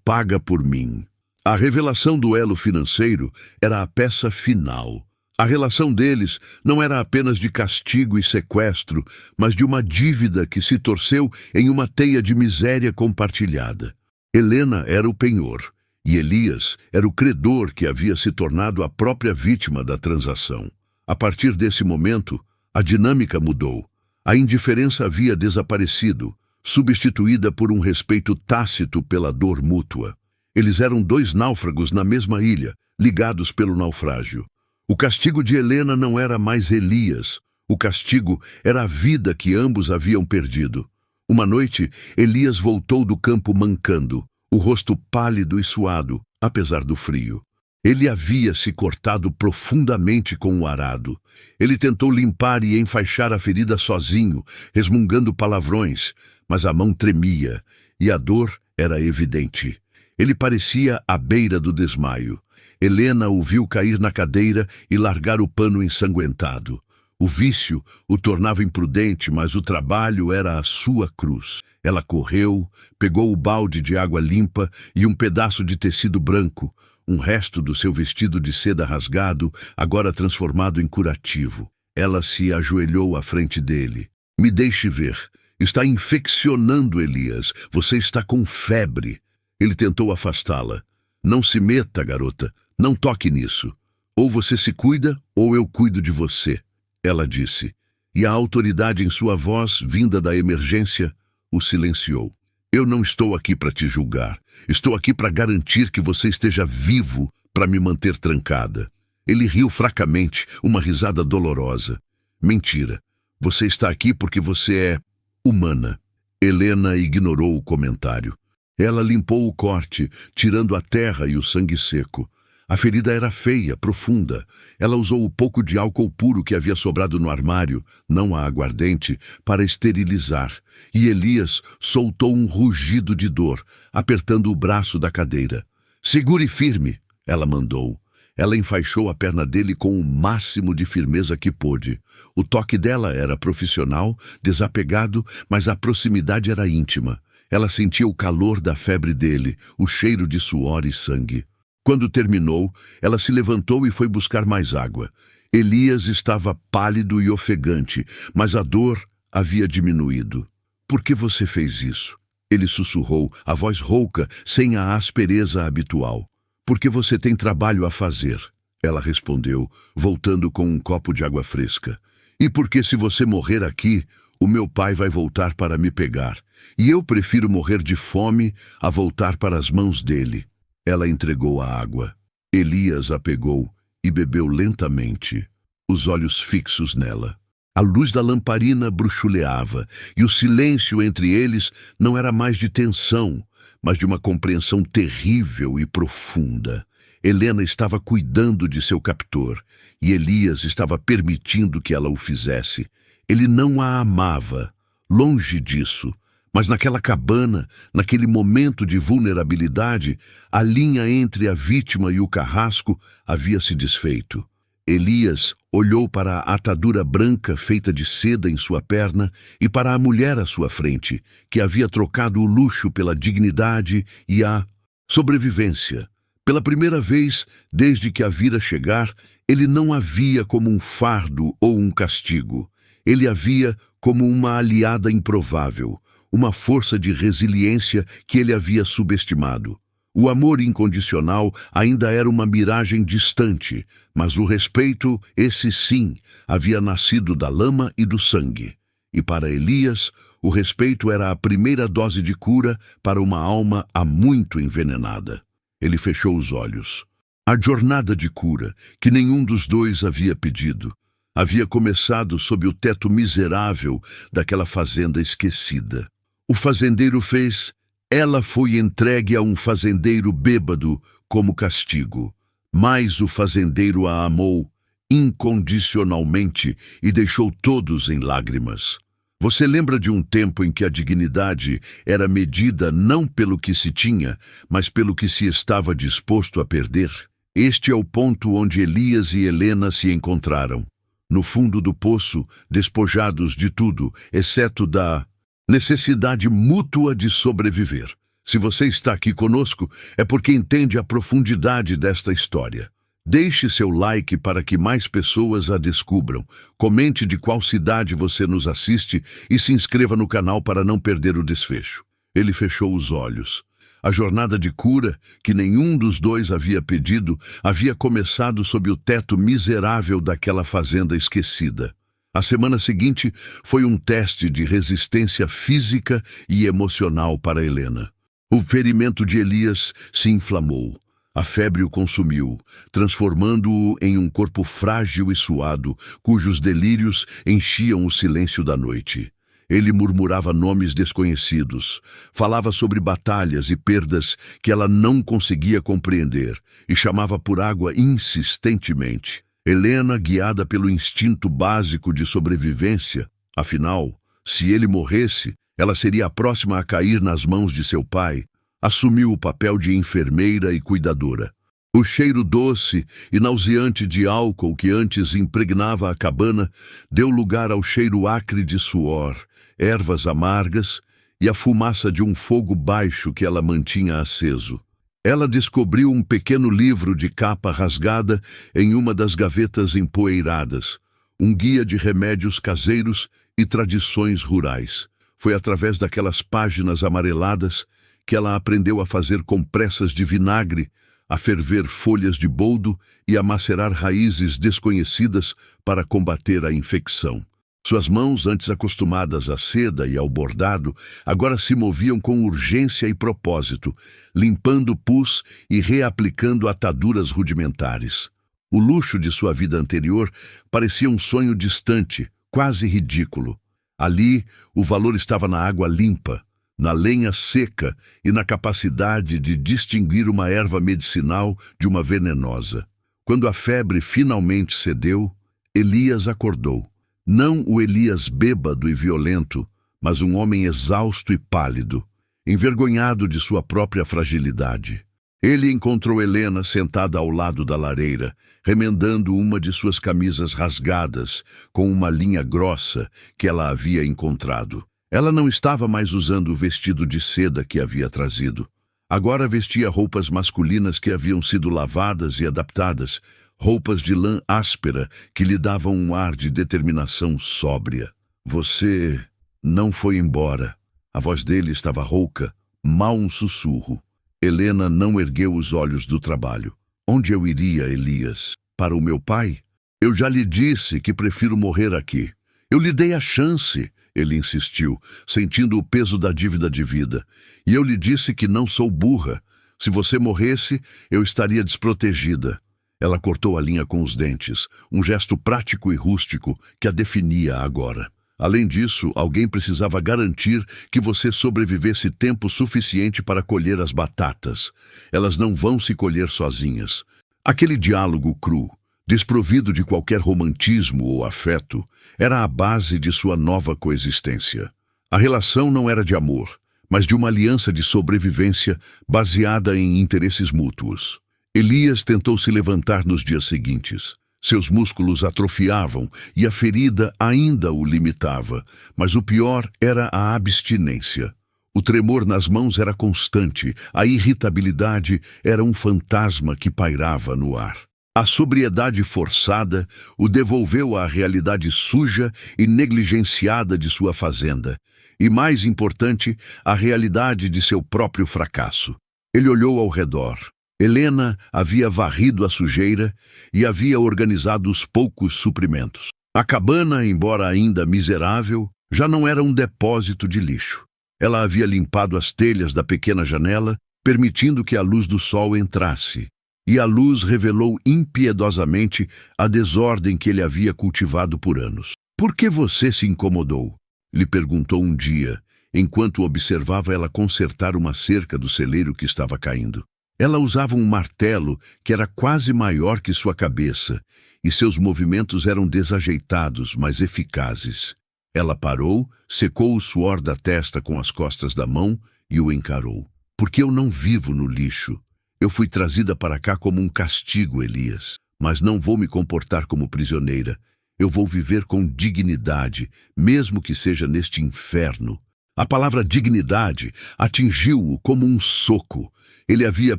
paga por mim. A revelação do elo financeiro era a peça final. A relação deles não era apenas de castigo e sequestro, mas de uma dívida que se torceu em uma teia de miséria compartilhada. Helena era o penhor, e Elias era o credor que havia se tornado a própria vítima da transação. A partir desse momento, a dinâmica mudou. A indiferença havia desaparecido, substituída por um respeito tácito pela dor mútua. Eles eram 2 náufragos na mesma ilha, ligados pelo naufrágio. O castigo de Helena não era mais Elias. O castigo era a vida que ambos haviam perdido. Uma noite, Elias voltou do campo mancando, o rosto pálido e suado, apesar do frio. Ele havia se cortado profundamente com o arado. Ele tentou limpar e enfaixar a ferida sozinho, resmungando palavrões, mas a mão tremia, e a dor era evidente. Ele parecia à beira do desmaio. Helena o viu cair na cadeira e largar o pano ensanguentado. O vício o tornava imprudente, mas o trabalho era a sua cruz. Ela correu, pegou o balde de água limpa e um pedaço de tecido branco, um resto do seu vestido de seda rasgado, agora transformado em curativo. Ela se ajoelhou à frente dele. Me deixe ver. Está infeccionando, Elias. Você está com febre. Ele tentou afastá-la. Não se meta, garota. Não toque nisso. Ou você se cuida, ou eu cuido de você. Ela disse, e a autoridade em sua voz, vinda da emergência, o silenciou. Eu não estou aqui para te julgar. Estou aqui para garantir que você esteja vivo para me manter trancada. Ele riu fracamente, uma risada dolorosa. Mentira. Você está aqui porque você é humana. Helena ignorou o comentário. Ela limpou o corte, tirando a terra e o sangue seco. A ferida era feia, profunda. Ela usou o pouco de álcool puro que havia sobrado no armário, não a aguardente, para esterilizar. E Elias soltou um rugido de dor, apertando o braço da cadeira. Segure firme, ela mandou. Ela enfaixou a perna dele com o máximo de firmeza que pôde. O toque dela era profissional, desapegado, mas a proximidade era íntima. Ela sentia o calor da febre dele, o cheiro de suor e sangue. Quando terminou, ela se levantou e foi buscar mais água. Elias estava pálido e ofegante, mas a dor havia diminuído. Por que você fez isso? Ele sussurrou, a voz rouca, sem a aspereza habitual. Porque você tem trabalho a fazer, ela respondeu, voltando com um copo de água fresca. E porque se você morrer aqui, o meu pai vai voltar para me pegar. E eu prefiro morrer de fome a voltar para as mãos dele. Ela entregou a água. Elias a pegou e bebeu lentamente, os olhos fixos nela. A luz da lamparina bruxuleava, e o silêncio entre eles não era mais de tensão, mas de uma compreensão terrível e profunda. Helena estava cuidando de seu captor, e Elias estava permitindo que ela o fizesse. Ele não a amava, longe disso. Mas naquela cabana, naquele momento de vulnerabilidade, a linha entre a vítima e o carrasco havia se desfeito. Elias olhou para a atadura branca feita de seda em sua perna e para a mulher à sua frente, que havia trocado o luxo pela dignidade e a sobrevivência. Pela primeira vez, desde que a vira chegar, ele não a via como um fardo ou um castigo. Ele a via como uma aliada improvável, uma força de resiliência que ele havia subestimado. O amor incondicional ainda era uma miragem distante, mas o respeito, esse sim, havia nascido da lama e do sangue. E para Elias, o respeito era a primeira dose de cura para uma alma há muito envenenada. Ele fechou os olhos. A jornada de cura, que nenhum dos dois havia pedido, havia começado sob o teto miserável daquela fazenda esquecida. O fazendeiro fez, ela foi entregue a um fazendeiro bêbado como castigo. Mas o fazendeiro a amou incondicionalmente e deixou todos em lágrimas. Você lembra de um tempo em que a dignidade era medida não pelo que se tinha, mas pelo que se estava disposto a perder? Este é o ponto onde Elias e Helena se encontraram. No fundo do poço, despojados de tudo, exceto da necessidade mútua de sobreviver. Se você está aqui conosco, é porque entende a profundidade desta história. Deixe seu like para que mais pessoas a descubram. Comente de qual cidade você nos assiste e se inscreva no canal para não perder o desfecho. Ele fechou os olhos. A jornada de cura, que nenhum dos dois havia pedido, havia começado sob o teto miserável daquela fazenda esquecida. A semana seguinte foi um teste de resistência física e emocional para Helena. O ferimento de Elias se inflamou. A febre o consumiu, transformando-o em um corpo frágil e suado, cujos delírios enchiam o silêncio da noite. Ele murmurava nomes desconhecidos, falava sobre batalhas e perdas que ela não conseguia compreender e chamava por água insistentemente. Helena, guiada pelo instinto básico de sobrevivência, afinal, se ele morresse, ela seria a próxima a cair nas mãos de seu pai, assumiu o papel de enfermeira e cuidadora. O cheiro doce e nauseante de álcool que antes impregnava a cabana deu lugar ao cheiro acre de suor, ervas amargas e a fumaça de um fogo baixo que ela mantinha aceso. Ela descobriu um pequeno livro de capa rasgada em uma das gavetas empoeiradas, um guia de remédios caseiros e tradições rurais. Foi através daquelas páginas amareladas que ela aprendeu a fazer compressas de vinagre, a ferver folhas de boldo e a macerar raízes desconhecidas para combater a infecção. Suas mãos, antes acostumadas à seda e ao bordado, agora se moviam com urgência e propósito, limpando pus e reaplicando ataduras rudimentares. O luxo de sua vida anterior parecia um sonho distante, quase ridículo. Ali, o valor estava na água limpa, na lenha seca e na capacidade de distinguir uma erva medicinal de uma venenosa. Quando a febre finalmente cedeu, Elias acordou. Não o Elias bêbado e violento, mas um homem exausto e pálido, envergonhado de sua própria fragilidade. Ele encontrou Helena sentada ao lado da lareira, remendando uma de suas camisas rasgadas com uma linha grossa que ela havia encontrado. Ela não estava mais usando o vestido de seda que havia trazido. Agora vestia roupas masculinas que haviam sido lavadas e adaptadas, roupas de lã áspera que lhe davam um ar de determinação sóbria. Você não foi embora. A voz dele estava rouca, mal um sussurro. Helena não ergueu os olhos do trabalho. Onde eu iria, Elias? Para o meu pai? Eu já lhe disse que prefiro morrer aqui. Eu lhe dei a chance, ele insistiu, sentindo o peso da dívida de vida. E eu lhe disse que não sou burra. Se você morresse, eu estaria desprotegida. Ela cortou a linha com os dentes, um gesto prático e rústico que a definia agora. Além disso, alguém precisava garantir que você sobrevivesse tempo suficiente para colher as batatas. Elas não vão se colher sozinhas. Aquele diálogo cru, desprovido de qualquer romantismo ou afeto, era a base de sua nova coexistência. A relação não era de amor, mas de uma aliança de sobrevivência baseada em interesses mútuos. Elias tentou se levantar nos dias seguintes. Seus músculos atrofiavam e a ferida ainda o limitava, mas o pior era a abstinência. O tremor nas mãos era constante, a irritabilidade era um fantasma que pairava no ar. A sobriedade forçada o devolveu à realidade suja e negligenciada de sua fazenda, e, mais importante, à realidade de seu próprio fracasso. Ele olhou ao redor. Helena havia varrido a sujeira e havia organizado os poucos suprimentos. A cabana, embora ainda miserável, já não era um depósito de lixo. Ela havia limpado as telhas da pequena janela, permitindo que a luz do sol entrasse. E a luz revelou impiedosamente a desordem que ele havia cultivado por anos. "Por que você se incomodou?" lhe perguntou um dia, enquanto observava ela consertar uma cerca do celeiro que estava caindo. Ela usava um martelo que era quase maior que sua cabeça, e seus movimentos eram desajeitados, mas eficazes. Ela parou, secou o suor da testa com as costas da mão e o encarou. "Porque eu não vivo no lixo. Eu fui trazida para cá como um castigo, Elias. Mas não vou me comportar como prisioneira. Eu vou viver com dignidade, mesmo que seja neste inferno." A palavra dignidade atingiu-o como um soco. Ele havia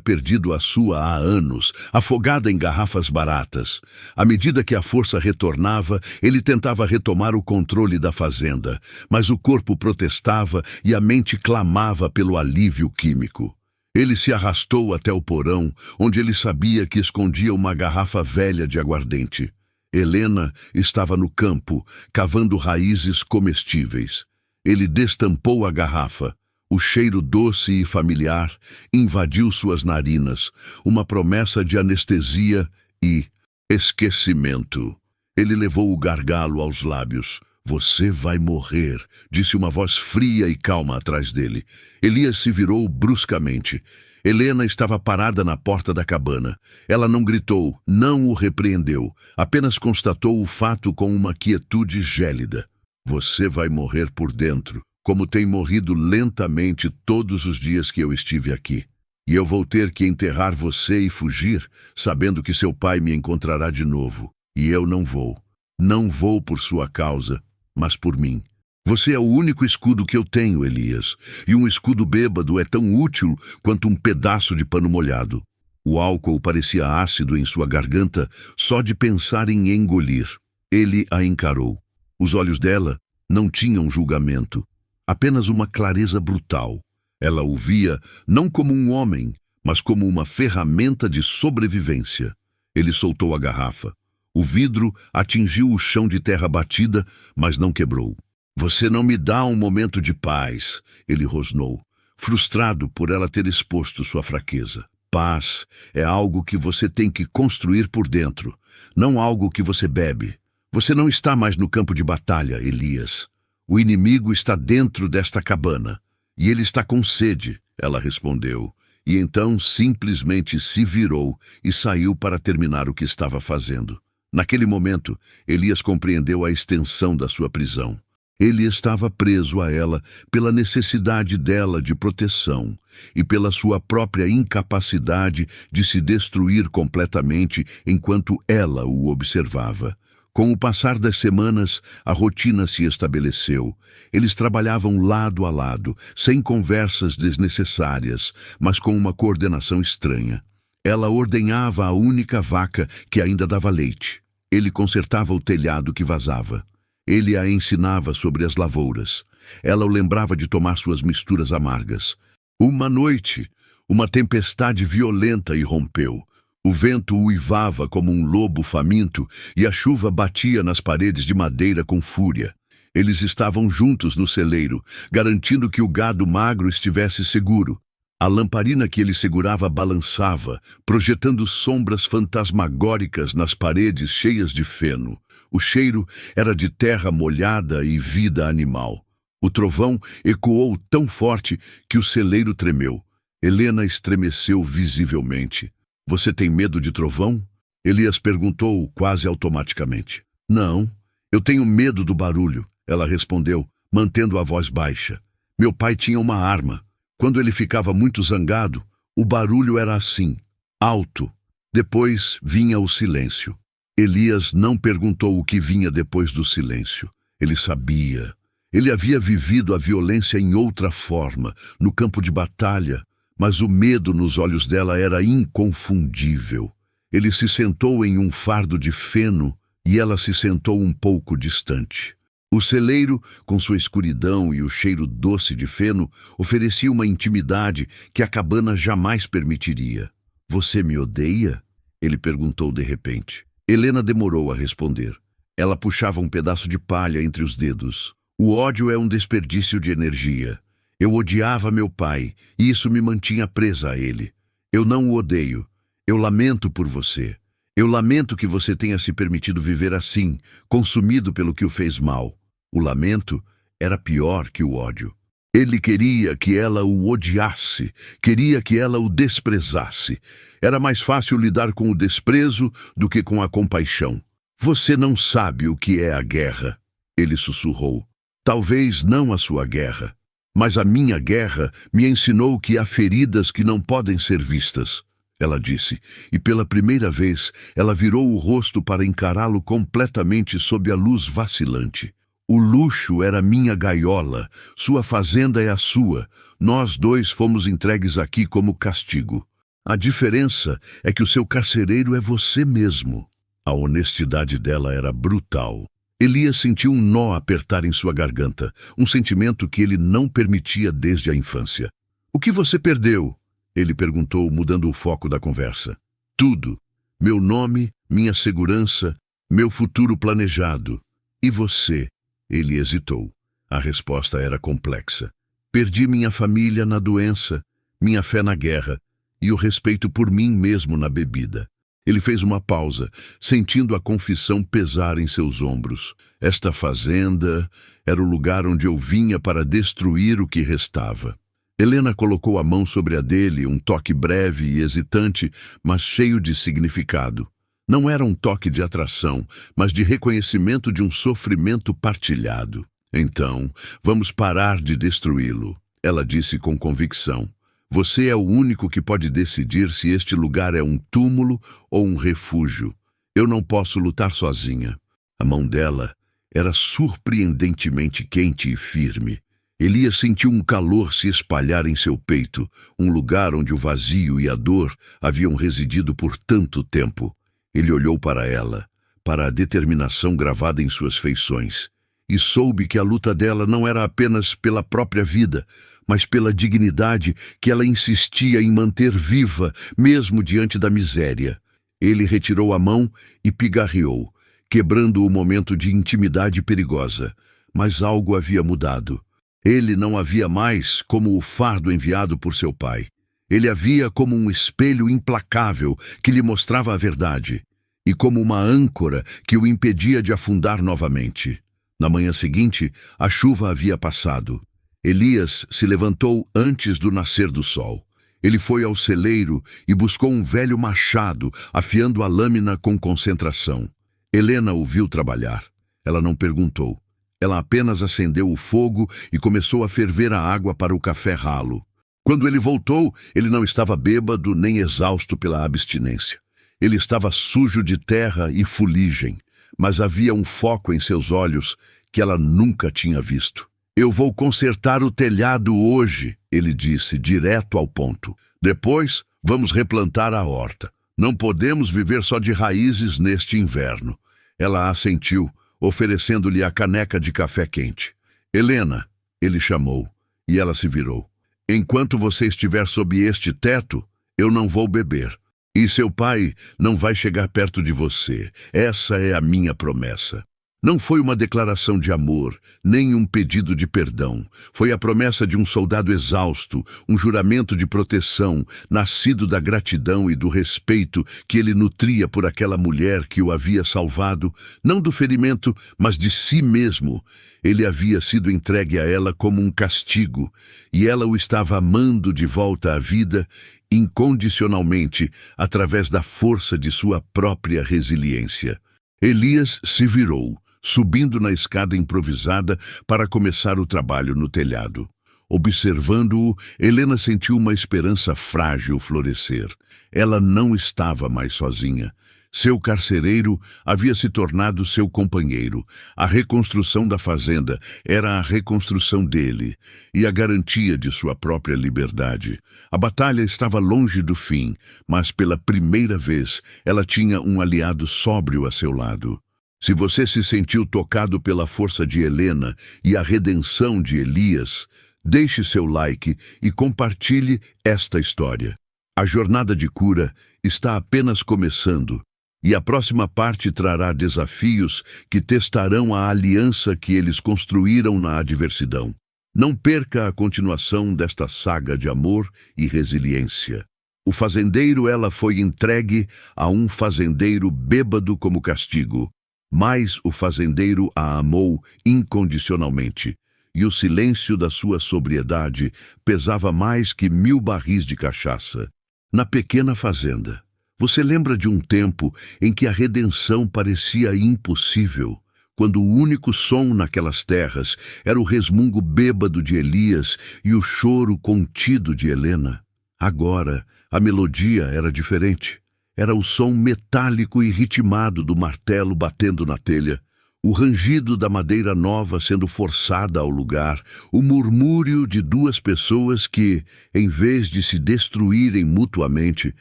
perdido a sua há anos, afogada em garrafas baratas. À medida que a força retornava, ele tentava retomar o controle da fazenda, mas o corpo protestava e a mente clamava pelo alívio químico. Ele se arrastou até o porão, onde ele sabia que escondia uma garrafa velha de aguardente. Helena estava no campo, cavando raízes comestíveis. Ele destampou a garrafa. O cheiro doce e familiar invadiu suas narinas, uma promessa de anestesia e esquecimento. Ele levou o gargalo aos lábios. Você vai morrer, disse uma voz fria e calma atrás dele. Elias se virou bruscamente. Helena estava parada na porta da cabana. Ela não gritou, não o repreendeu, apenas constatou o fato com uma quietude gélida. Você vai morrer por dentro, como tem morrido lentamente todos os dias que eu estive aqui. E eu vou ter que enterrar você e fugir, sabendo que seu pai me encontrará de novo. E eu não vou. Não vou por sua causa, mas por mim. Você é o único escudo que eu tenho, Elias, e um escudo bêbado é tão útil quanto um pedaço de pano molhado. O álcool parecia ácido em sua garganta só de pensar em engolir. Ele a encarou. Os olhos dela não tinham julgamento, apenas uma clareza brutal. Ela o via não como um homem, mas como uma ferramenta de sobrevivência. Ele soltou a garrafa. O vidro atingiu o chão de terra batida, mas não quebrou. Você não me dá um momento de paz, ele rosnou, frustrado por ela ter exposto sua fraqueza. Paz é algo que você tem que construir por dentro, não algo que você bebe. Você não está mais no campo de batalha, Elias. O inimigo está dentro desta cabana, e ele está com sede, ela respondeu, e então simplesmente se virou e saiu para terminar o que estava fazendo. Naquele momento, Elias compreendeu a extensão da sua prisão. Ele estava preso a ela pela necessidade dela de proteção e pela sua própria incapacidade de se destruir completamente enquanto ela o observava. Com o passar das semanas, a rotina se estabeleceu. Eles trabalhavam lado a lado, sem conversas desnecessárias, mas com uma coordenação estranha. Ela ordenhava a única vaca que ainda dava leite. Ele consertava o telhado que vazava. Ele a ensinava sobre as lavouras. Ela o lembrava de tomar suas misturas amargas. Uma noite, uma tempestade violenta irrompeu. O vento uivava como um lobo faminto e a chuva batia nas paredes de madeira com fúria. Eles estavam juntos no celeiro, garantindo que o gado magro estivesse seguro. A lamparina que ele segurava balançava, projetando sombras fantasmagóricas nas paredes cheias de feno. O cheiro era de terra molhada e vida animal. O trovão ecoou tão forte que o celeiro tremeu. Helena estremeceu visivelmente. Você tem medo de trovão? Elias perguntou quase automaticamente. Não, eu tenho medo do barulho, ela respondeu, mantendo a voz baixa. Meu pai tinha uma arma. Quando ele ficava muito zangado, o barulho era assim, alto. Depois vinha o silêncio. Elias não perguntou o que vinha depois do silêncio. Ele sabia. Ele havia vivido a violência em outra forma, no campo de batalha, mas o medo nos olhos dela era inconfundível. Ele se sentou em um fardo de feno e ela se sentou um pouco distante. O celeiro, com sua escuridão e o cheiro doce de feno, oferecia uma intimidade que a cabana jamais permitiria. Você me odeia? Ele perguntou de repente. Helena demorou a responder. Ela puxava um pedaço de palha entre os dedos. O ódio é um desperdício de energia. Eu odiava meu pai, e isso me mantinha presa a ele. Eu não o odeio. Eu lamento por você. Eu lamento que você tenha se permitido viver assim, consumido pelo que o fez mal. O lamento era pior que o ódio. Ele queria que ela o odiasse, queria que ela o desprezasse. Era mais fácil lidar com o desprezo do que com a compaixão. Você não sabe o que é a guerra, ele sussurrou. Talvez não a sua guerra, mas a minha guerra me ensinou que há feridas que não podem ser vistas, ela disse, e pela primeira vez ela virou o rosto para encará-lo completamente sob a luz vacilante. O luxo era minha gaiola, sua fazenda é a sua. Nós dois fomos entregues aqui como castigo. A diferença é que o seu carcereiro é você mesmo. A honestidade dela era brutal. Elias sentiu um nó apertar em sua garganta, um sentimento que ele não permitia desde a infância. O que você perdeu? Ele perguntou, mudando o foco da conversa. Tudo. Meu nome, minha segurança, meu futuro planejado. E você? Ele hesitou. A resposta era complexa. Perdi minha família na doença, minha fé na guerra e o respeito por mim mesmo na bebida. Ele fez uma pausa, sentindo a confissão pesar em seus ombros. Esta fazenda era o lugar onde eu vinha para destruir o que restava. Helena colocou a mão sobre a dele, um toque breve e hesitante, mas cheio de significado. Não era um toque de atração, mas de reconhecimento de um sofrimento partilhado. Então, vamos parar de destruí-lo, ela disse com convicção. Você é o único que pode decidir se este lugar é um túmulo ou um refúgio. Eu não posso lutar sozinha. A mão dela era surpreendentemente quente e firme. Elias sentiu um calor se espalhar em seu peito, um lugar onde o vazio e a dor haviam residido por tanto tempo. Ele olhou para ela, para a determinação gravada em suas feições, e soube que a luta dela não era apenas pela própria vida, mas pela dignidade que ela insistia em manter viva, mesmo diante da miséria. Ele retirou a mão e pigarreou, quebrando o momento de intimidade perigosa. Mas algo havia mudado. Ele não havia mais como o fardo enviado por seu pai. Ele havia como um espelho implacável que lhe mostrava a verdade, e como uma âncora que o impedia de afundar novamente. Na manhã seguinte, a chuva havia passado. Elias se levantou antes do nascer do sol. Ele foi ao celeiro e buscou um velho machado, afiando a lâmina com concentração. Helena o viu trabalhar. Ela não perguntou. Ela apenas acendeu o fogo e começou a ferver a água para o café ralo. Quando ele voltou, ele não estava bêbado nem exausto pela abstinência. Ele estava sujo de terra e fuligem, mas havia um foco em seus olhos que ela nunca tinha visto. Eu vou consertar o telhado hoje, ele disse, direto ao ponto. Depois, vamos replantar a horta. Não podemos viver só de raízes neste inverno. Ela assentiu, oferecendo-lhe a caneca de café quente. Helena, ele chamou, e ela se virou. Enquanto você estiver sob este teto, eu não vou beber. E seu pai não vai chegar perto de você. Essa é a minha promessa. Não foi uma declaração de amor, nem um pedido de perdão. Foi a promessa de um soldado exausto, um juramento de proteção, nascido da gratidão e do respeito que ele nutria por aquela mulher que o havia salvado, não do ferimento, mas de si mesmo. Ele havia sido entregue a ela como um castigo, e ela o estava amando de volta à vida, incondicionalmente, através da força de sua própria resiliência. Elias se virou, subindo na escada improvisada para começar o trabalho no telhado. Observando-o, Helena sentiu uma esperança frágil florescer. Ela não estava mais sozinha. Seu carcereiro havia se tornado seu companheiro. A reconstrução da fazenda era a reconstrução dele e a garantia de sua própria liberdade. A batalha estava longe do fim, mas pela primeira vez ela tinha um aliado sóbrio a seu lado. Se você se sentiu tocado pela força de Helena e a redenção de Elias, deixe seu like e compartilhe esta história. A jornada de cura está apenas começando, e a próxima parte trará desafios que testarão a aliança que eles construíram na adversidão. Não perca a continuação desta saga de amor e resiliência. O fazendeiro, ela foi entregue a um fazendeiro bêbado como castigo, mas o fazendeiro a amou incondicionalmente, e o silêncio da sua sobriedade pesava mais que 1000 barris de cachaça. Na pequena fazenda, você lembra de um tempo em que a redenção parecia impossível, quando o único som naquelas terras era o resmungo bêbado de Elias e o choro contido de Helena? Agora, a melodia era diferente. Era o som metálico e ritmado do martelo batendo na telha, o rangido da madeira nova sendo forçada ao lugar, o murmúrio de duas pessoas que, em vez de se destruírem mutuamente,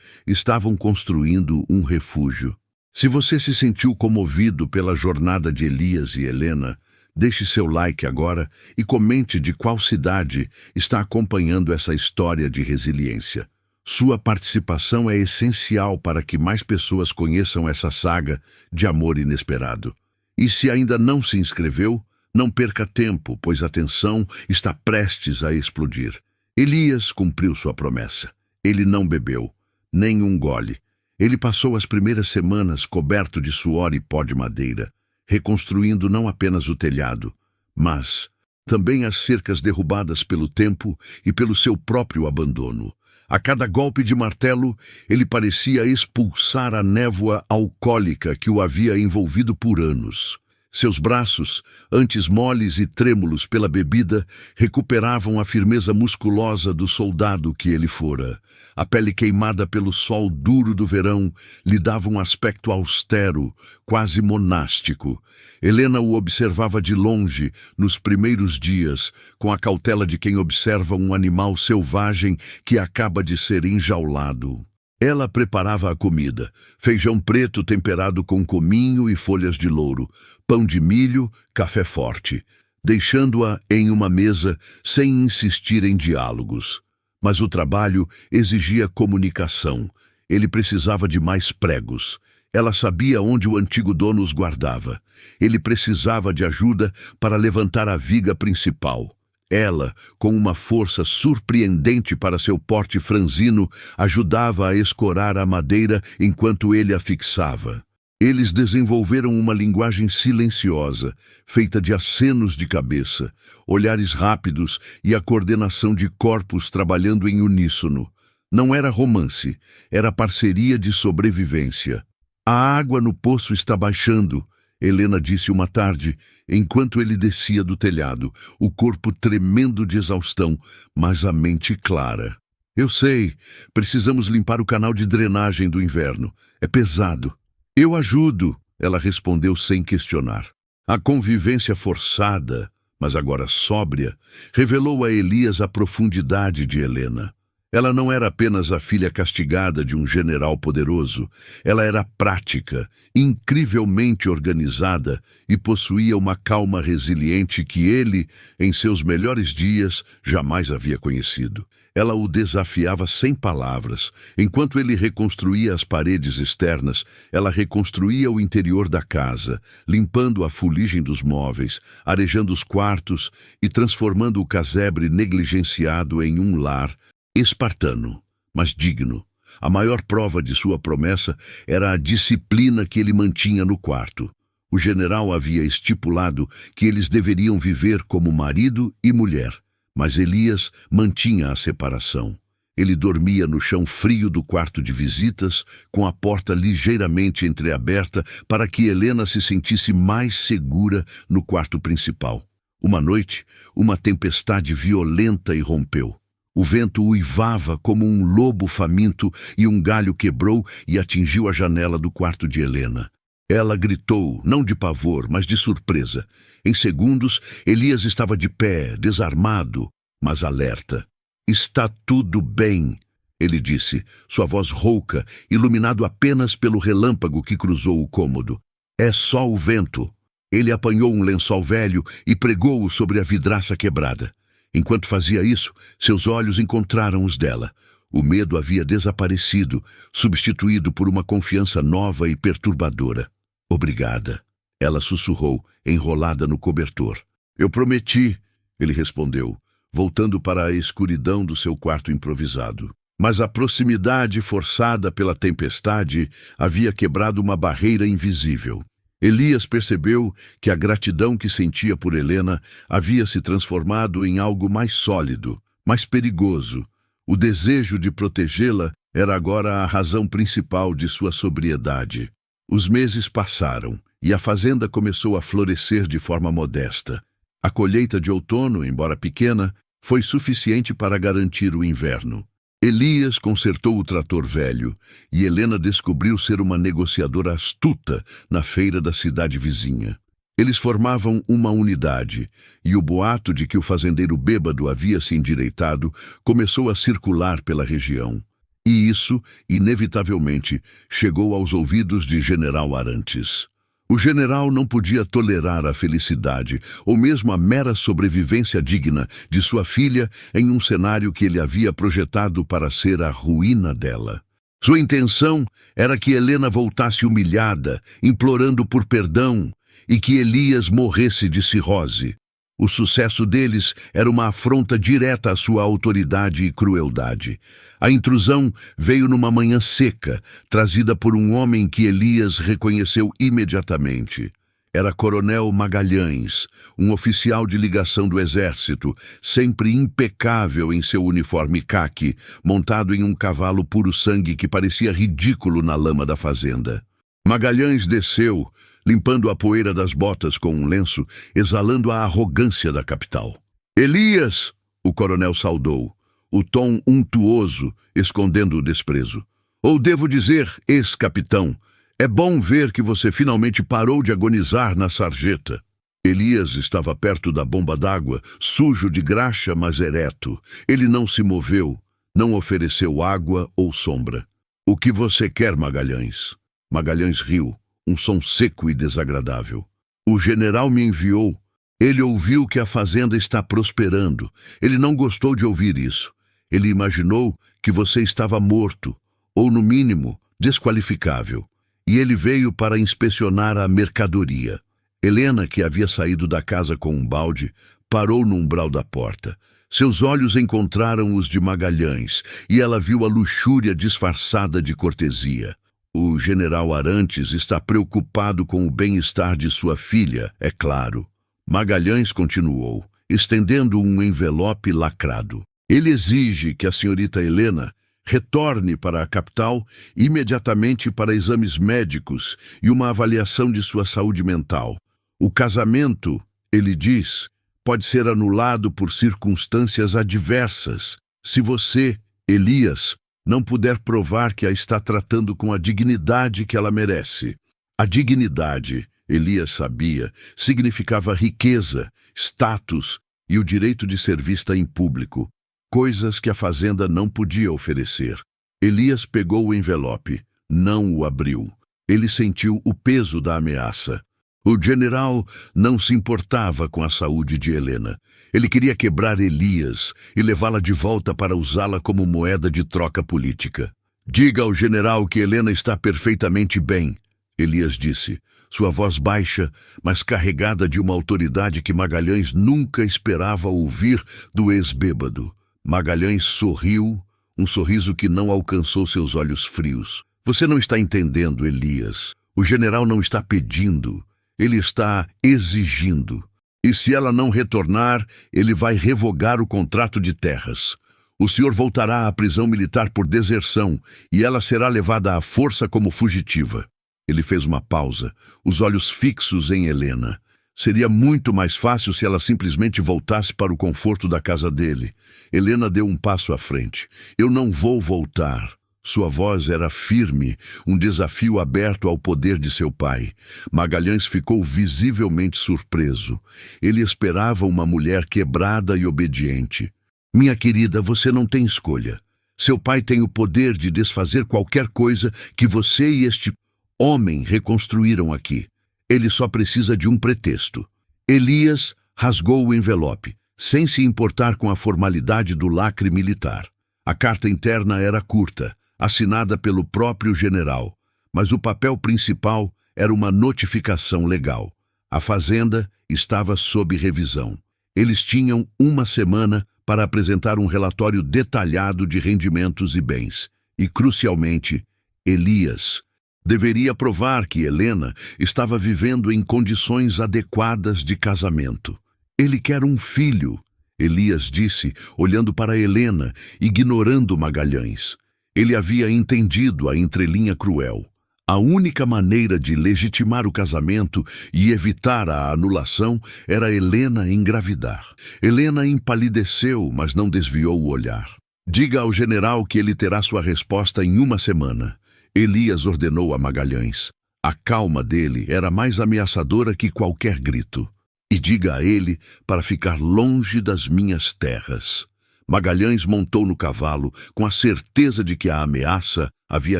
estavam construindo um refúgio. Se você se sentiu comovido pela jornada de Elias e Helena, deixe seu like agora e comente de qual cidade está acompanhando essa história de resiliência. Sua participação é essencial para que mais pessoas conheçam essa saga de amor inesperado. E se ainda não se inscreveu, não perca tempo, pois a tensão está prestes a explodir. Elias cumpriu sua promessa. Ele não bebeu, nem um gole. Ele passou as primeiras semanas coberto de suor e pó de madeira, reconstruindo não apenas o telhado, mas também as cercas derrubadas pelo tempo e pelo seu próprio abandono. A cada golpe de martelo, ele parecia expulsar a névoa alcoólica que o havia envolvido por anos. Seus braços, antes moles e trêmulos pela bebida, recuperavam a firmeza musculosa do soldado que ele fora. A pele queimada pelo sol duro do verão lhe dava um aspecto austero, quase monástico. Helena o observava de longe, nos primeiros dias, com a cautela de quem observa um animal selvagem que acaba de ser enjaulado. Ela preparava a comida, feijão preto temperado com cominho e folhas de louro, pão de milho, café forte, deixando-a em uma mesa sem insistir em diálogos. Mas o trabalho exigia comunicação. Ele precisava de mais pregos. Ela sabia onde o antigo dono os guardava. Ele precisava de ajuda para levantar a viga principal. Ela, com uma força surpreendente para seu porte franzino, ajudava a escorar a madeira enquanto ele a fixava. Eles desenvolveram uma linguagem silenciosa, feita de acenos de cabeça, olhares rápidos e a coordenação de corpos trabalhando em uníssono. Não era romance, era parceria de sobrevivência. A água no poço está baixando, Helena disse uma tarde, enquanto ele descia do telhado, o corpo tremendo de exaustão, mas a mente clara. Eu sei, precisamos limpar o canal de drenagem do inverno. É pesado. Eu ajudo, ela respondeu sem questionar. A convivência forçada, mas agora sóbria, revelou a Elias a profundidade de Helena. Ela não era apenas a filha castigada de um general poderoso, ela era prática, incrivelmente organizada e possuía uma calma resiliente que ele, em seus melhores dias, jamais havia conhecido. Ela o desafiava sem palavras. Enquanto ele reconstruía as paredes externas, ela reconstruía o interior da casa, limpando a fuligem dos móveis, arejando os quartos e transformando o casebre negligenciado em um lar espartano, mas digno. A maior prova de sua promessa era a disciplina que ele mantinha no quarto. O general havia estipulado que eles deveriam viver como marido e mulher, mas Elias mantinha a separação. Ele dormia no chão frio do quarto de visitas, com a porta ligeiramente entreaberta para que Helena se sentisse mais segura no quarto principal. Uma noite, uma tempestade violenta irrompeu. O vento uivava como um lobo faminto e um galho quebrou e atingiu a janela do quarto de Helena. Ela gritou, não de pavor, mas de surpresa. Em segundos, Elias estava de pé, desarmado, mas alerta. Está tudo bem, ele disse, sua voz rouca, iluminado apenas pelo relâmpago que cruzou o cômodo. É só o vento. Ele apanhou um lençol velho e pregou-o sobre a vidraça quebrada. Enquanto fazia isso, seus olhos encontraram os dela. O medo havia desaparecido, substituído por uma confiança nova e perturbadora. Obrigada, ela sussurrou, enrolada no cobertor. Eu prometi, ele respondeu, voltando para a escuridão do seu quarto improvisado. Mas a proximidade forçada pela tempestade havia quebrado uma barreira invisível. Elias percebeu que a gratidão que sentia por Helena havia se transformado em algo mais sólido, mais perigoso. O desejo de protegê-la era agora a razão principal de sua sobriedade. Os meses passaram e a fazenda começou a florescer de forma modesta. A colheita de outono, embora pequena, foi suficiente para garantir o inverno. Elias consertou o trator velho e Helena descobriu ser uma negociadora astuta na feira da cidade vizinha. Eles formavam uma unidade e o boato de que o fazendeiro bêbado havia se endireitado começou a circular pela região. E isso, inevitavelmente, chegou aos ouvidos de General Arantes. O general não podia tolerar a felicidade, ou mesmo a mera sobrevivência digna de sua filha em um cenário que ele havia projetado para ser a ruína dela. Sua intenção era que Helena voltasse humilhada, implorando por perdão, e que Elias morresse de cirrose. O sucesso deles era uma afronta direta à sua autoridade e crueldade. A intrusão veio numa manhã seca, trazida por um homem que Elias reconheceu imediatamente. Era Coronel Magalhães, um oficial de ligação do exército, sempre impecável em seu uniforme caqui, montado em um cavalo puro sangue que parecia ridículo na lama da fazenda. Magalhães desceu, limpando a poeira das botas com um lenço, exalando a arrogância da capital. "Elias!" o coronel saudou, o tom untuoso, escondendo o desprezo. "Ou devo dizer, ex-capitão, é bom ver que você finalmente parou de agonizar na sarjeta." Elias estava perto da bomba d'água, sujo de graxa, mas ereto. Ele não se moveu, não ofereceu água ou sombra. "O que você quer, Magalhães?" Magalhães riu, um som seco e desagradável. "O general me enviou. Ele ouviu que a fazenda está prosperando. Ele não gostou de ouvir isso. Ele imaginou que você estava morto, ou no mínimo, desqualificável. E ele veio para inspecionar a mercadoria." Helena, que havia saído da casa com um balde, parou no umbral da porta. Seus olhos encontraram os de Magalhães, e ela viu a luxúria disfarçada de cortesia. "O general Arantes está preocupado com o bem-estar de sua filha, é claro." Magalhães continuou, estendendo um envelope lacrado. "Ele exige que a senhorita Helena retorne para a capital imediatamente para exames médicos e uma avaliação de sua saúde mental. O casamento, ele diz, pode ser anulado por circunstâncias adversas, se você, Elias, não puder provar que a está tratando com a dignidade que ela merece." A dignidade, Elias sabia, significava riqueza, status e o direito de ser vista em público, coisas que a fazenda não podia oferecer. Elias pegou o envelope, não o abriu. Ele sentiu o peso da ameaça. O general não se importava com a saúde de Helena. Ele queria quebrar Elias e levá-la de volta para usá-la como moeda de troca política. "Diga ao general que Helena está perfeitamente bem", Elias disse, sua voz baixa, mas carregada de uma autoridade que Magalhães nunca esperava ouvir do ex-bêbado. Magalhães sorriu, um sorriso que não alcançou seus olhos frios. "Você não está entendendo, Elias. O general não está pedindo. Ele está exigindo. E se ela não retornar, ele vai revogar o contrato de terras. O senhor voltará à prisão militar por deserção e ela será levada à força como fugitiva." Ele fez uma pausa, os olhos fixos em Helena. Seria muito mais fácil se ela simplesmente voltasse para o conforto da casa dele. Helena deu um passo à frente. "Eu não vou voltar." Sua voz era firme, um desafio aberto ao poder de seu pai. Magalhães ficou visivelmente surpreso. Ele esperava uma mulher quebrada e obediente. "Minha querida, você não tem escolha. Seu pai tem o poder de desfazer qualquer coisa que você e este homem reconstruíram aqui. Ele só precisa de um pretexto." Elias rasgou o envelope, sem se importar com a formalidade do lacre militar. A carta interna era curta, assinada pelo próprio general, mas o papel principal era uma notificação legal. A fazenda estava sob revisão. Eles tinham uma semana para apresentar um relatório detalhado de rendimentos e bens. E, crucialmente, Elias deveria provar que Helena estava vivendo em condições adequadas de casamento. "Ele quer um filho", Elias disse, olhando para Helena, ignorando Magalhães. Ele havia entendido a entrelinha cruel. A única maneira de legitimar o casamento e evitar a anulação era Helena engravidar. Helena empalideceu, mas não desviou o olhar. "Diga ao general que ele terá sua resposta em uma semana", Elias ordenou a Magalhães. A calma dele era mais ameaçadora que qualquer grito. "E diga a ele para ficar longe das minhas terras." Magalhães montou no cavalo com a certeza de que a ameaça havia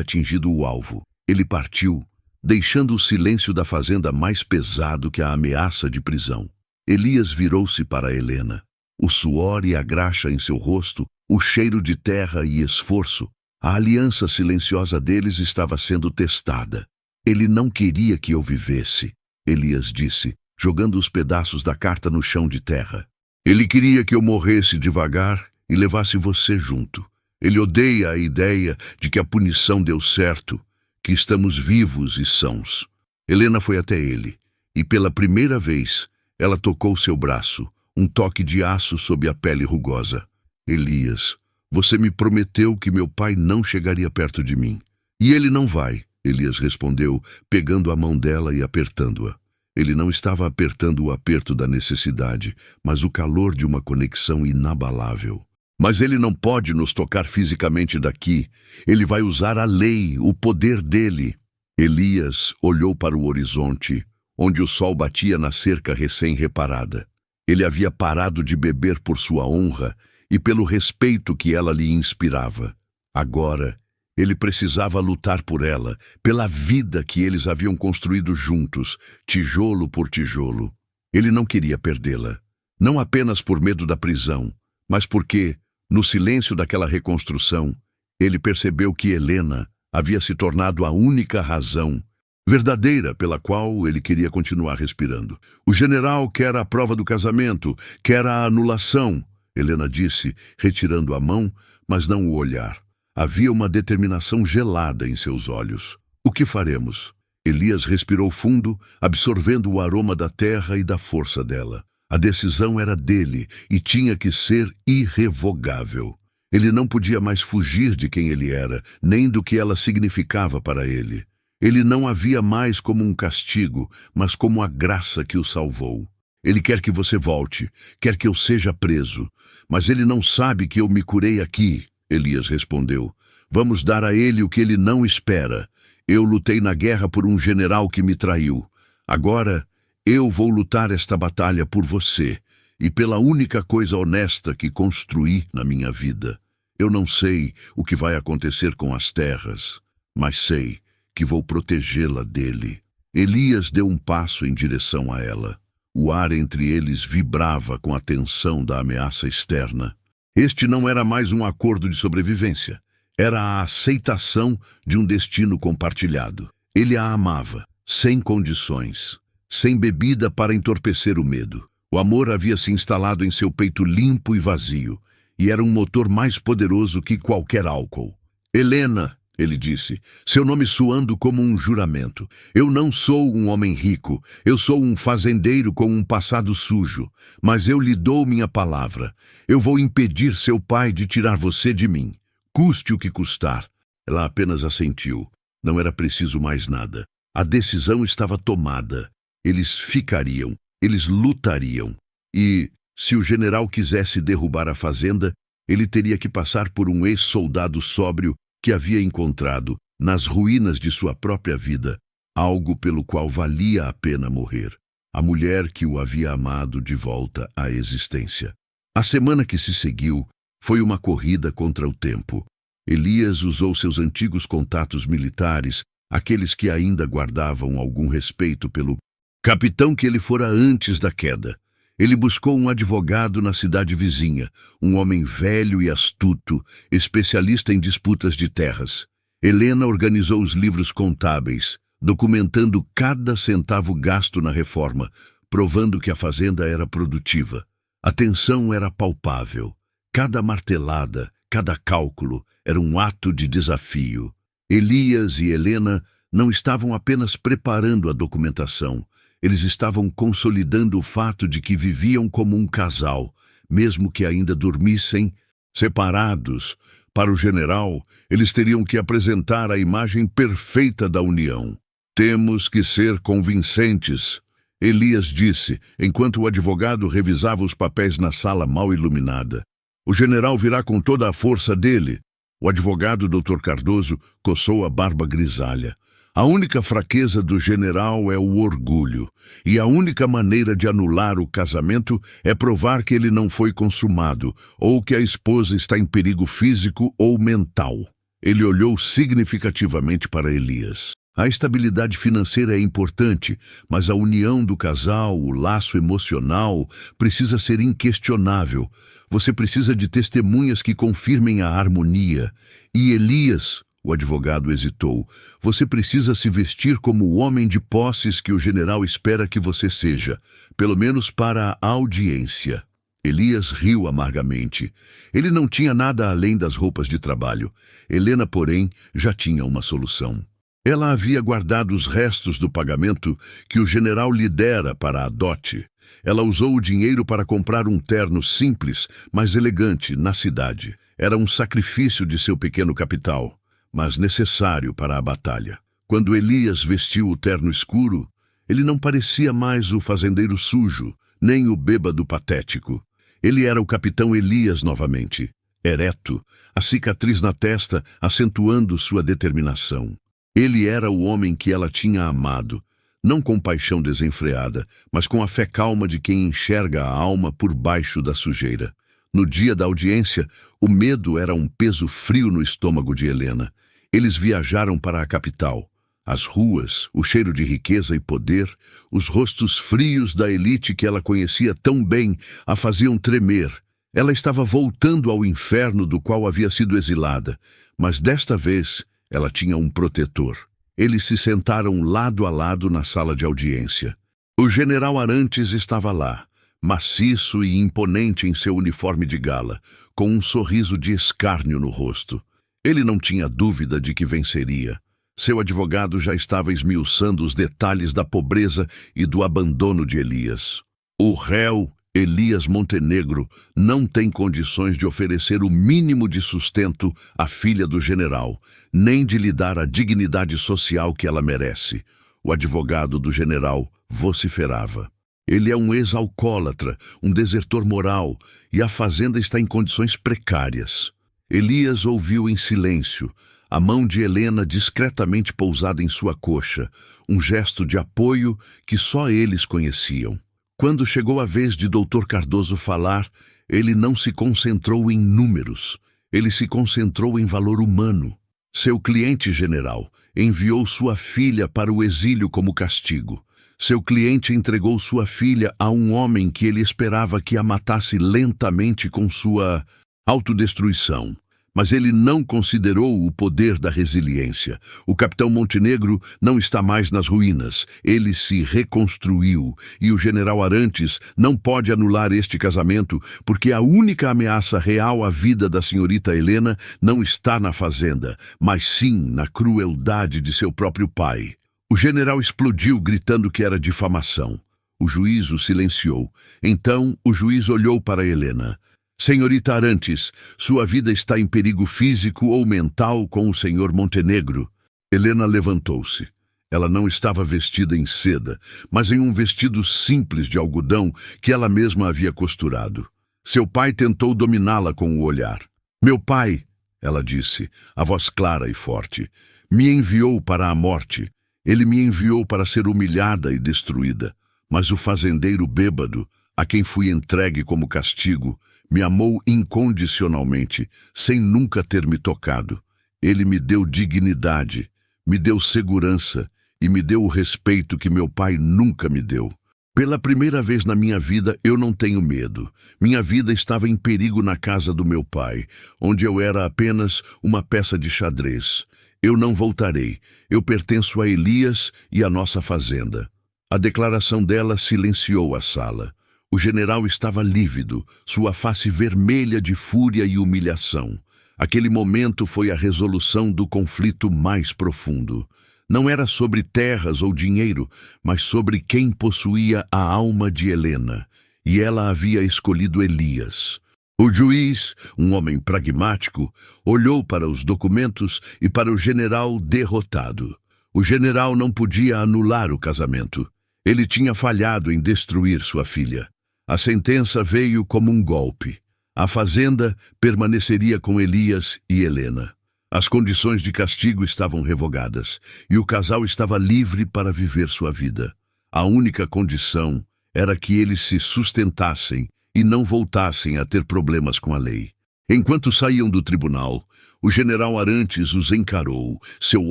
atingido o alvo. Ele partiu, deixando o silêncio da fazenda mais pesado que a ameaça de prisão. Elias virou-se para Helena. O suor e a graxa em seu rosto, o cheiro de terra e esforço, a aliança silenciosa deles estava sendo testada. "Ele não queria que eu vivesse", Elias disse, jogando os pedaços da carta no chão de terra. Ele queria que eu morresse devagar e levasse você junto. Ele odeia a ideia de que a punição deu certo, que estamos vivos e sãos. Helena foi até ele, e pela primeira vez, ela tocou seu braço, um toque de aço sob a pele rugosa. Elias, você me prometeu que meu pai não chegaria perto de mim. E ele não vai, Elias respondeu, pegando a mão dela e apertando-a. Ele não estava apertando o aperto da necessidade, mas o calor de uma conexão inabalável. Mas ele não pode nos tocar fisicamente daqui. Ele vai usar a lei, o poder dele. Elias olhou para o horizonte, onde o sol batia na cerca recém-reparada. Ele havia parado de beber por sua honra e pelo respeito que ela lhe inspirava. Agora, ele precisava lutar por ela, pela vida que eles haviam construído juntos, tijolo por tijolo. Ele não queria perdê-la, não apenas por medo da prisão, mas porque, no silêncio daquela reconstrução, ele percebeu que Helena havia se tornado a única razão verdadeira pela qual ele queria continuar respirando. O general quer a prova do casamento, quer a anulação, Helena disse, retirando a mão, mas não o olhar. Havia uma determinação gelada em seus olhos. O que faremos? Elias respirou fundo, absorvendo o aroma da terra e da força dela. A decisão era dele e tinha que ser irrevogável. Ele não podia mais fugir de quem ele era, nem do que ela significava para ele. Ele não a via mais como um castigo, mas como a graça que o salvou. Ele quer que você volte, quer que eu seja preso. Mas ele não sabe que eu me curei aqui, Elias respondeu. Vamos dar a ele o que ele não espera. Eu lutei na guerra por um general que me traiu. Agora, eu vou lutar esta batalha por você e pela única coisa honesta que construí na minha vida. Eu não sei o que vai acontecer com as terras, mas sei que vou protegê-la dele. Elias deu um passo em direção a ela. O ar entre eles vibrava com a tensão da ameaça externa. Este não era mais um acordo de sobrevivência. Era a aceitação de um destino compartilhado. Ele a amava, sem condições, sem bebida para entorpecer o medo. O amor havia se instalado em seu peito limpo e vazio, e era um motor mais poderoso que qualquer álcool. Helena, ele disse, seu nome soando como um juramento. Eu não sou um homem rico, eu sou um fazendeiro com um passado sujo, mas eu lhe dou minha palavra. Eu vou impedir seu pai de tirar você de mim, custe o que custar. Ela apenas assentiu. Não era preciso mais nada. A decisão estava tomada. Eles ficariam, eles lutariam. E, se o general quisesse derrubar a fazenda, ele teria que passar por um ex-soldado sóbrio que havia encontrado, nas ruínas de sua própria vida, algo pelo qual valia a pena morrer. A mulher que o havia amado de volta à existência. A semana que se seguiu foi uma corrida contra o tempo. Elias usou seus antigos contatos militares, aqueles que ainda guardavam algum respeito pelo capitão que ele fora antes da queda. Ele buscou um advogado na cidade vizinha, um homem velho e astuto, especialista em disputas de terras. Helena organizou os livros contábeis, documentando cada centavo gasto na reforma, provando que a fazenda era produtiva. A tensão era palpável. Cada martelada, cada cálculo era um ato de desafio. Elias e Helena não estavam apenas preparando a documentação, eles estavam consolidando o fato de que viviam como um casal, mesmo que ainda dormissem separados. Para o general, eles teriam que apresentar a imagem perfeita da união. Temos que ser convincentes, Elias disse, enquanto o advogado revisava os papéis na sala mal iluminada. O general virá com toda a força dele. O advogado Dr. Cardoso coçou a barba grisalha. A única fraqueza do general é o orgulho, e a única maneira de anular o casamento é provar que ele não foi consumado, ou que a esposa está em perigo físico ou mental. Ele olhou significativamente para Elias. A estabilidade financeira é importante, mas a união do casal, o laço emocional, precisa ser inquestionável. Você precisa de testemunhas que confirmem a harmonia. E Elias O advogado hesitou. Você precisa se vestir como o homem de posses que o general espera que você seja, pelo menos para a audiência. Elias riu amargamente. Ele não tinha nada além das roupas de trabalho. Helena, porém, já tinha uma solução. Ela havia guardado os restos do pagamento que o general lhe dera para a dote. Ela usou o dinheiro para comprar um terno simples, mas elegante, na cidade. Era um sacrifício de seu pequeno capital, mas necessário para a batalha. Quando Elias vestiu o terno escuro, ele não parecia mais o fazendeiro sujo, nem o bêbado patético. Ele era o capitão Elias novamente, ereto, a cicatriz na testa acentuando sua determinação. Ele era o homem que ela tinha amado, não com paixão desenfreada, mas com a fé calma de quem enxerga a alma por baixo da sujeira. No dia da audiência, o medo era um peso frio no estômago de Helena. Eles viajaram para a capital. As ruas, o cheiro de riqueza e poder, os rostos frios da elite que ela conhecia tão bem a faziam tremer. Ela estava voltando ao inferno do qual havia sido exilada, mas desta vez ela tinha um protetor. Eles se sentaram lado a lado na sala de audiência. O general Arantes estava lá, maciço e imponente em seu uniforme de gala, com um sorriso de escárnio no rosto. Ele não tinha dúvida de que venceria. Seu advogado já estava esmiuçando os detalhes da pobreza e do abandono de Elias. O réu, Elias Montenegro, não tem condições de oferecer o mínimo de sustento à filha do general, nem de lhe dar a dignidade social que ela merece. O advogado do general vociferava. Ele é um ex-alcoólatra, um desertor moral, e a fazenda está em condições precárias. Elias ouviu em silêncio, a mão de Helena discretamente pousada em sua coxa, um gesto de apoio que só eles conheciam. Quando chegou a vez de Dr. Cardoso falar, ele não se concentrou em números, ele se concentrou em valor humano. Seu cliente general enviou sua filha para o exílio como castigo. Seu cliente entregou sua filha a um homem que ele esperava que a matasse lentamente com sua autodestruição. Mas ele não considerou o poder da resiliência. O capitão Montenegro não está mais nas ruínas. Ele se reconstruiu. E o general Arantes não pode anular este casamento, porque a única ameaça real à vida da senhorita Helena não está na fazenda, mas sim na crueldade de seu próprio pai. O general explodiu, gritando que era difamação. O juiz o silenciou. Então o juiz olhou para Helena. Senhorita Arantes, sua vida está em perigo físico ou mental com o senhor Montenegro. Helena levantou-se. Ela não estava vestida em seda, mas em um vestido simples de algodão que ela mesma havia costurado. Seu pai tentou dominá-la com o olhar. Meu pai, ela disse, a voz clara e forte, me enviou para a morte. Ele me enviou para ser humilhada e destruída. Mas o fazendeiro bêbado, a quem fui entregue como castigo, me amou incondicionalmente, sem nunca ter me tocado. Ele me deu dignidade, me deu segurança e me deu o respeito que meu pai nunca me deu. Pela primeira vez na minha vida, eu não tenho medo. Minha vida estava em perigo na casa do meu pai, onde eu era apenas uma peça de xadrez. Eu não voltarei. Eu pertenço a Elias e à nossa fazenda. A declaração dela silenciou a sala. O general estava lívido, sua face vermelha de fúria e humilhação. Aquele momento foi a resolução do conflito mais profundo. Não era sobre terras ou dinheiro, mas sobre quem possuía a alma de Helena. E ela havia escolhido Elias. O juiz, um homem pragmático, olhou para os documentos e para o general derrotado. O general não podia anular o casamento. Ele tinha falhado em destruir sua filha. A sentença veio como um golpe. A fazenda permaneceria com Elias e Helena. As condições de castigo estavam revogadas, e o casal estava livre para viver sua vida. A única condição era que eles se sustentassem e não voltassem a ter problemas com a lei. Enquanto saíam do tribunal, o general Arantes os encarou. Seu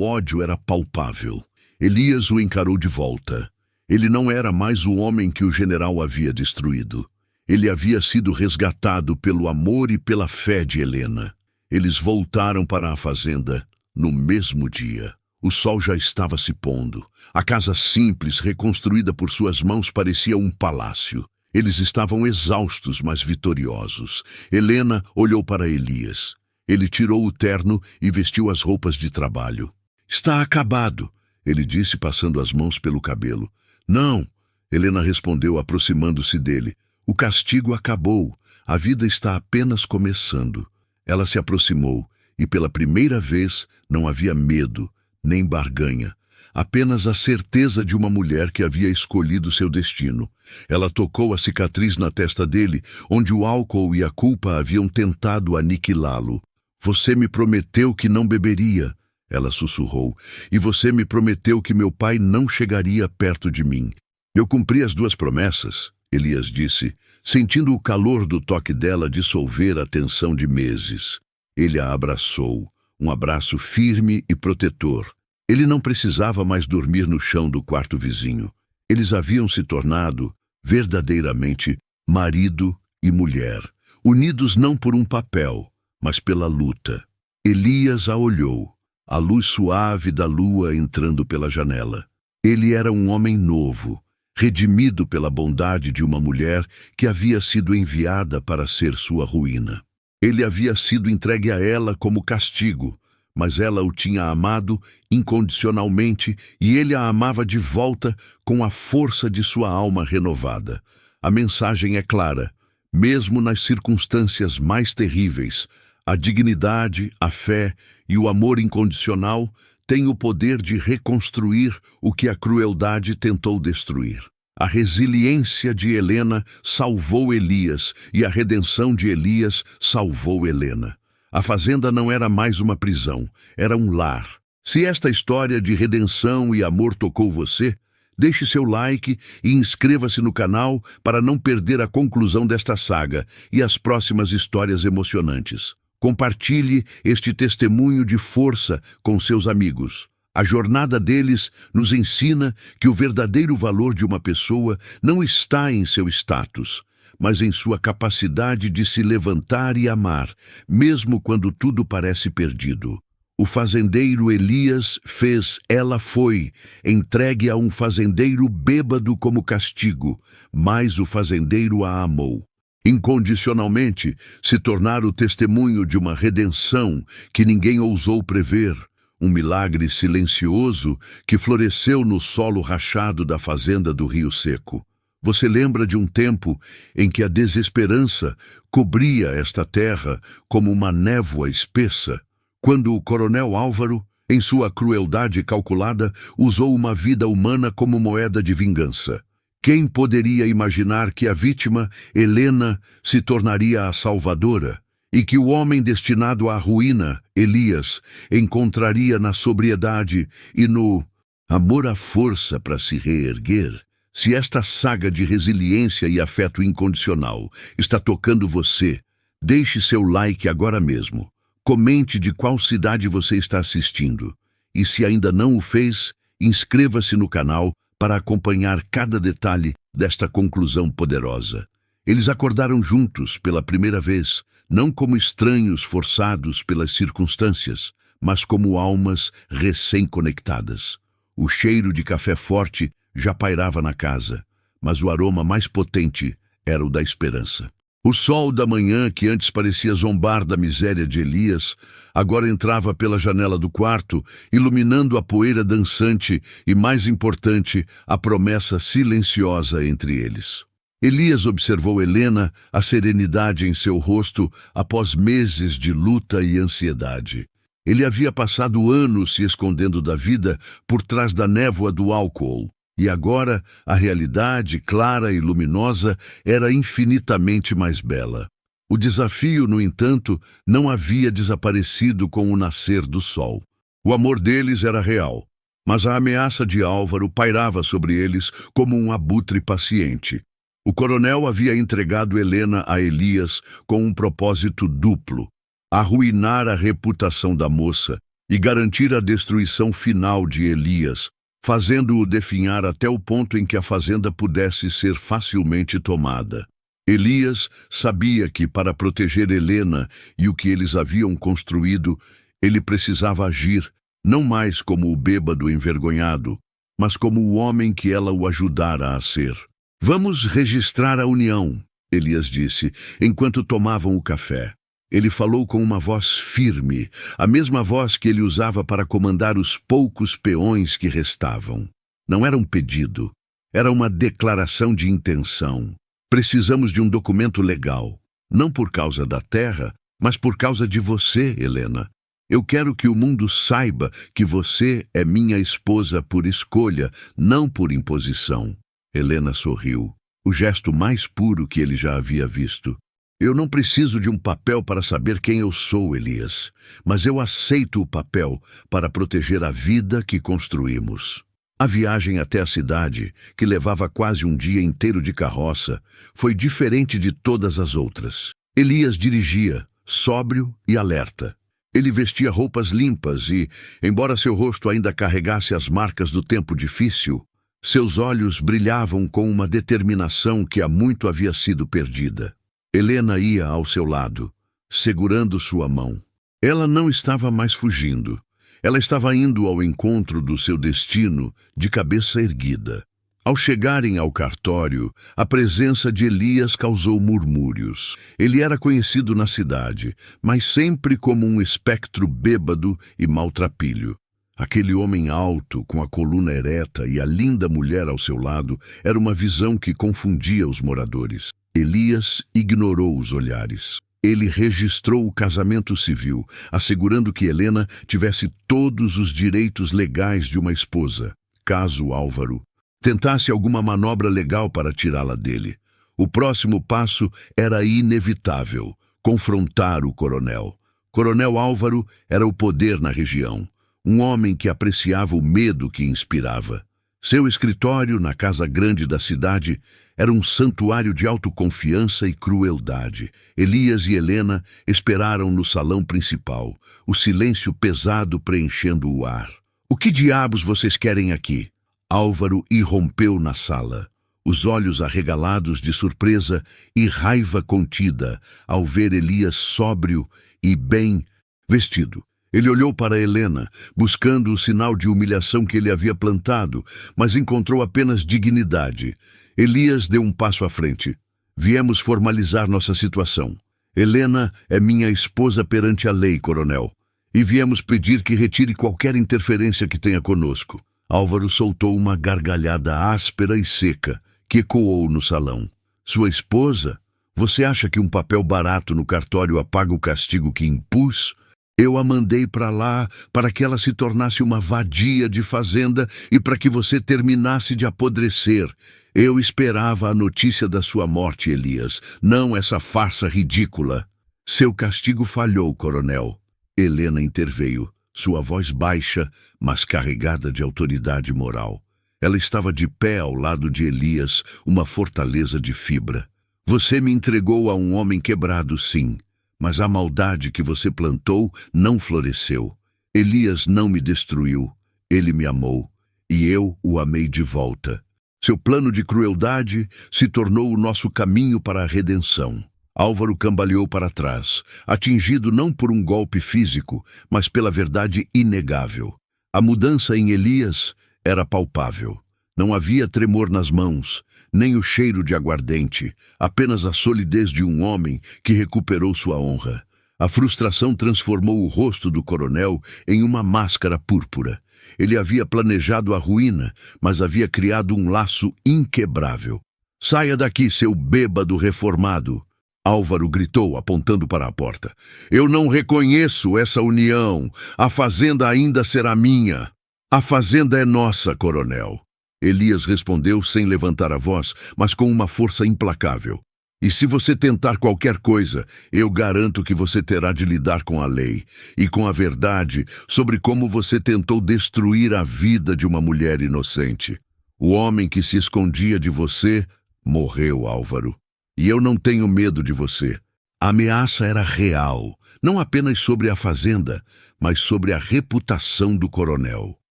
ódio era palpável. Elias o encarou de volta. Ele não era mais o homem que o general havia destruído. Ele havia sido resgatado pelo amor e pela fé de Helena. Eles voltaram para a fazenda, No mesmo dia, o sol já estava se pondo. A casa simples, reconstruída por suas mãos, parecia um palácio. Eles estavam exaustos, mas vitoriosos. Helena olhou para Elias. Ele tirou o terno e vestiu as roupas de trabalho. "Está acabado", ele disse, passando as mãos pelo cabelo. "Não", Helena respondeu, aproximando-se dele. "O castigo acabou. A vida está apenas começando." Ela se aproximou e, pela primeira vez, não havia medo, nem barganha. Apenas a certeza de uma mulher que havia escolhido seu destino. Ela tocou a cicatriz na testa dele, onde o álcool e a culpa haviam tentado aniquilá-lo. "Você me prometeu que não beberia", ela sussurrou, "e você me prometeu que meu pai não chegaria perto de mim." "Eu cumpri as duas promessas", Elias disse, sentindo o calor do toque dela dissolver a tensão de meses. Ele a abraçou, um abraço firme e protetor. Ele não precisava mais dormir no chão do quarto vizinho. Eles haviam se tornado, verdadeiramente, marido e mulher, unidos não por um papel, mas pela luta. Elias a olhou, a luz suave da lua entrando pela janela. Ele era um homem novo, redimido pela bondade de uma mulher que havia sido enviada para ser sua ruína. Ele havia sido entregue a ela como castigo, mas ela o tinha amado incondicionalmente e ele a amava de volta com a força de sua alma renovada. A mensagem é clara: mesmo nas circunstâncias mais terríveis, a dignidade, a fé e o amor incondicional têm o poder de reconstruir o que a crueldade tentou destruir. A resiliência de Helena salvou Elias e a redenção de Elias salvou Helena. A fazenda não era mais uma prisão, era um lar. Se esta história de redenção e amor tocou você, deixe seu like e inscreva-se no canal para não perder a conclusão desta saga e as próximas histórias emocionantes. Compartilhe este testemunho de força com seus amigos. A jornada deles nos ensina que o verdadeiro valor de uma pessoa não está em seu status, mas em sua capacidade de se levantar e amar, mesmo quando tudo parece perdido. O fazendeiro Elias fez Ela Foi, entregue a um fazendeiro bêbado como castigo, mas o fazendeiro a amou. Incondicionalmente, se tornar o testemunho de uma redenção que ninguém ousou prever, um milagre silencioso que floresceu no solo rachado da fazenda do Rio Seco. Você lembra de um tempo em que a desesperança cobria esta terra como uma névoa espessa, quando o coronel Álvaro, em sua crueldade calculada, usou uma vida humana como moeda de vingança. Quem poderia imaginar que a vítima, Helena, se tornaria a salvadora e que o homem destinado à ruína, Elias, encontraria na sobriedade e no amor à força para se reerguer? Se esta saga de resiliência e afeto incondicional está tocando você, deixe seu like agora mesmo. Comente de qual cidade você está assistindo. E se ainda não o fez, inscreva-se no canal para acompanhar cada detalhe desta conclusão poderosa. Eles acordaram juntos pela primeira vez, não como estranhos forçados pelas circunstâncias, mas como almas recém-conectadas. O cheiro de café forte já pairava na casa, mas o aroma mais potente era o da esperança. O sol da manhã, que antes parecia zombar da miséria de Elias, agora entrava pela janela do quarto, iluminando a poeira dançante e, mais importante, a promessa silenciosa entre eles. Elias observou Helena, a serenidade em seu rosto após meses de luta e ansiedade. Ele havia passado anos se escondendo da vida por trás da névoa do álcool. E agora, a realidade, clara e luminosa, era infinitamente mais bela. O desafio, no entanto, não havia desaparecido com o nascer do sol. O amor deles era real, mas a ameaça de Álvaro pairava sobre eles como um abutre paciente. O coronel havia entregado Helena a Elias com um propósito duplo: arruinar a reputação da moça e garantir a destruição final de Elias, fazendo-o definhar até o ponto em que a fazenda pudesse ser facilmente tomada. Elias sabia que, para proteger Helena e o que eles haviam construído, Ele precisava agir, não mais como o bêbado envergonhado, mas como o homem que ela o ajudara a ser. Vamos registrar a união, Elias disse, enquanto tomavam o café. Ele falou com uma voz firme, a mesma voz que ele usava para comandar os poucos peões que restavam. Não era um pedido, era uma declaração de intenção. Precisamos de um documento legal, não por causa da terra, mas por causa de você, Helena. Eu quero que o mundo saiba que você é minha esposa por escolha, não por imposição. Helena sorriu, o gesto mais puro que ele já havia visto. Eu não preciso de um papel para saber quem eu sou, Elias, mas eu aceito o papel para proteger a vida que construímos. A viagem até a cidade, que levava quase um dia inteiro de carroça, foi diferente de todas as outras. Elias dirigia, sóbrio e alerta. Ele vestia roupas limpas e, embora seu rosto ainda carregasse as marcas do tempo difícil, seus olhos brilhavam com uma determinação que há muito havia sido perdida. Helena ia ao seu lado, segurando sua mão. Ela não estava mais fugindo. Ela estava indo ao encontro do seu destino de cabeça erguida. Ao chegarem ao cartório, a presença de Elias causou murmúrios. Ele era conhecido na cidade, mas sempre como um espectro bêbado e maltrapilho. Aquele homem alto, com a coluna ereta e a linda mulher ao seu lado, era uma visão que confundia os moradores. Elias ignorou os olhares. Ele registrou o casamento civil, assegurando que Helena tivesse todos os direitos legais de uma esposa, caso Álvaro tentasse alguma manobra legal para tirá-la dele. O próximo passo era inevitável: confrontar o coronel. Coronel Álvaro era o poder na região, um homem que apreciava o medo que inspirava. Seu escritório, na casa grande da cidade, era um santuário de autoconfiança e crueldade. Elias e Helena esperaram no salão principal, o silêncio pesado preenchendo o ar. "O que diabos vocês querem aqui?" Álvaro irrompeu na sala, os olhos arregalados de surpresa e raiva contida ao ver Elias sóbrio e bem vestido. Ele olhou para Helena, buscando o sinal de humilhação que ele havia plantado, mas encontrou apenas dignidade. Elias deu um passo à frente. "Viemos formalizar nossa situação. Helena é minha esposa perante a lei, coronel, e viemos pedir que retire qualquer interferência que tenha conosco." Álvaro soltou uma gargalhada áspera e seca, que ecoou no salão. "Sua esposa? Você acha que um papel barato no cartório apaga o castigo que impus? Eu a mandei para lá para que ela se tornasse uma vadia de fazenda e para que você terminasse de apodrecer. Eu esperava a notícia da sua morte, Elias, não essa farsa ridícula." "Seu castigo falhou, coronel." Helena interveio, sua voz baixa, mas carregada de autoridade moral. Ela estava de pé ao lado de Elias, uma fortaleza de fibra. "Você me entregou a um homem quebrado, sim, mas a maldade que você plantou não floresceu. Elias não me destruiu, ele me amou, e eu o amei de volta. Seu plano de crueldade se tornou o nosso caminho para a redenção." Álvaro cambaleou para trás, atingido não por um golpe físico, mas pela verdade inegável. A mudança em Elias era palpável. Não havia tremor nas mãos, nem o cheiro de aguardente, apenas a solidez de um homem que recuperou sua honra. A frustração transformou o rosto do coronel em uma máscara púrpura. Ele havia planejado a ruína, mas havia criado um laço inquebrável. "Saia daqui, seu bêbado reformado!" Álvaro gritou, apontando para a porta. "Eu não reconheço essa união. A fazenda ainda será minha." "A fazenda é nossa, coronel." Elias respondeu sem levantar a voz, mas com uma força implacável. "E se você tentar qualquer coisa, eu garanto que você terá de lidar com a lei e com a verdade sobre como você tentou destruir a vida de uma mulher inocente. O homem que se escondia de você morreu, Álvaro. E eu não tenho medo de você." A ameaça era real, não apenas sobre a fazenda, mas sobre a reputação do coronel.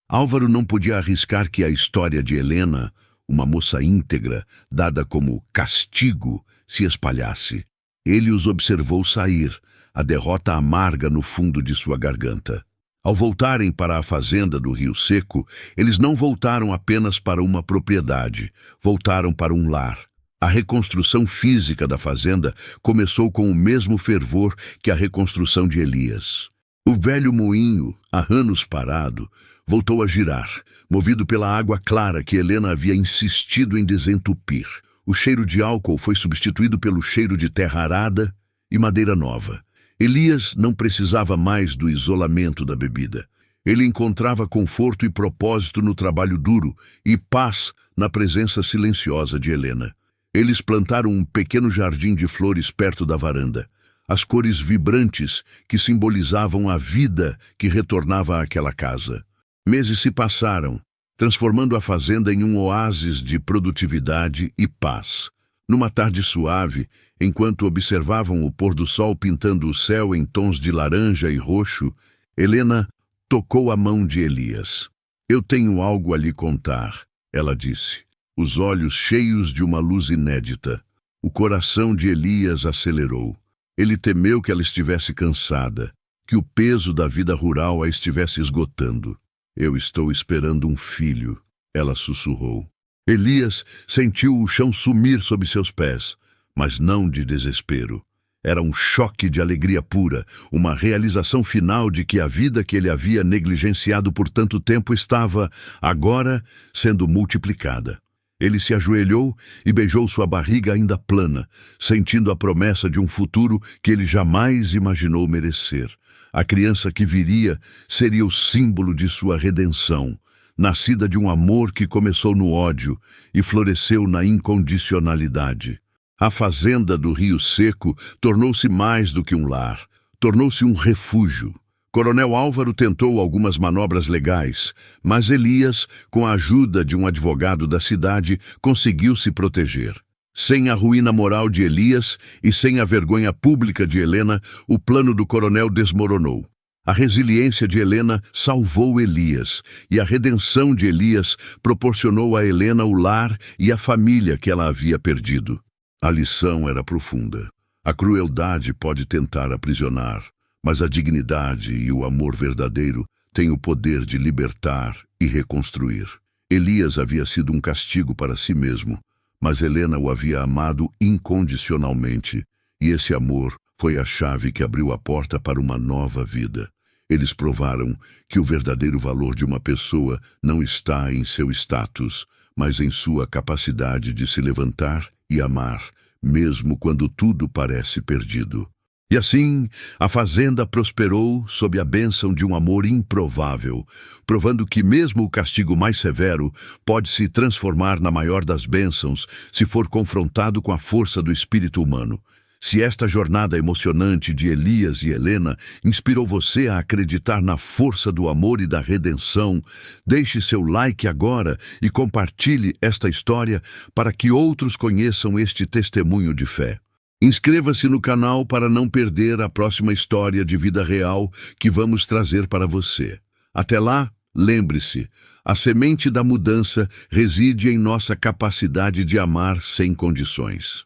Álvaro não podia arriscar que a história de Helena, uma moça íntegra, dada como castigo, se espalhasse. Ele os observou sair, a derrota amarga no fundo de sua garganta. Ao voltarem para a fazenda do Rio Seco, eles não voltaram apenas para uma propriedade, voltaram para um lar. A reconstrução física da fazenda começou com o mesmo fervor que a reconstrução de Elias. O velho moinho, há anos parado, voltou a girar, movido pela água clara que Helena havia insistido em desentupir. O cheiro de álcool foi substituído pelo cheiro de terra arada e madeira nova. Elias não precisava mais do isolamento da bebida. Ele encontrava conforto e propósito no trabalho duro e paz na presença silenciosa de Helena. Eles plantaram um pequeno jardim de flores perto da varanda. As cores vibrantes que simbolizavam a vida que retornava àquela casa. Meses se passaram, transformando a fazenda em um oásis de produtividade e paz. Numa tarde suave, enquanto observavam o pôr do sol pintando o céu em tons de laranja e roxo, Helena tocou a mão de Elias. "Eu tenho algo a lhe contar", ela disse, os olhos cheios de uma luz inédita. O coração de Elias acelerou. Ele temeu que ela estivesse cansada, que o peso da vida rural a estivesse esgotando. "Eu estou esperando um filho", ela sussurrou. Elias sentiu o chão sumir sob seus pés, mas não de desespero. Era um choque de alegria pura, uma realização final de que a vida que ele havia negligenciado por tanto tempo estava, agora, sendo multiplicada. Ele se ajoelhou e beijou sua barriga ainda plana, sentindo a promessa de um futuro que ele jamais imaginou merecer. A criança que viria seria o símbolo de sua redenção, nascida de um amor que começou no ódio e floresceu na incondicionalidade. A fazenda do Rio Seco tornou-se mais do que um lar, tornou-se um refúgio. Coronel Álvaro tentou algumas manobras legais, mas Elias, com a ajuda de um advogado da cidade, conseguiu se proteger. Sem a ruína moral de Elias e sem a vergonha pública de Helena, o plano do coronel desmoronou. A resiliência de Helena salvou Elias, e a redenção de Elias proporcionou a Helena o lar e a família que ela havia perdido. A lição era profunda. A crueldade pode tentar aprisionar, mas a dignidade e o amor verdadeiro têm o poder de libertar e reconstruir. Elias havia sido um castigo para si mesmo, mas Helena o havia amado incondicionalmente, e esse amor foi a chave que abriu a porta para uma nova vida. Eles provaram que o verdadeiro valor de uma pessoa não está em seu status, mas em sua capacidade de se levantar e amar, mesmo quando tudo parece perdido. E assim, a fazenda prosperou sob a bênção de um amor improvável, provando que mesmo o castigo mais severo pode se transformar na maior das bênçãos se for confrontado com a força do espírito humano. Se esta jornada emocionante de Elias e Helena inspirou você a acreditar na força do amor e da redenção, deixe seu like agora e compartilhe esta história para que outros conheçam este testemunho de fé. Inscreva-se no canal para não perder a próxima história de vida real que vamos trazer para você. Até lá, lembre-se, a semente da mudança reside em nossa capacidade de amar sem condições.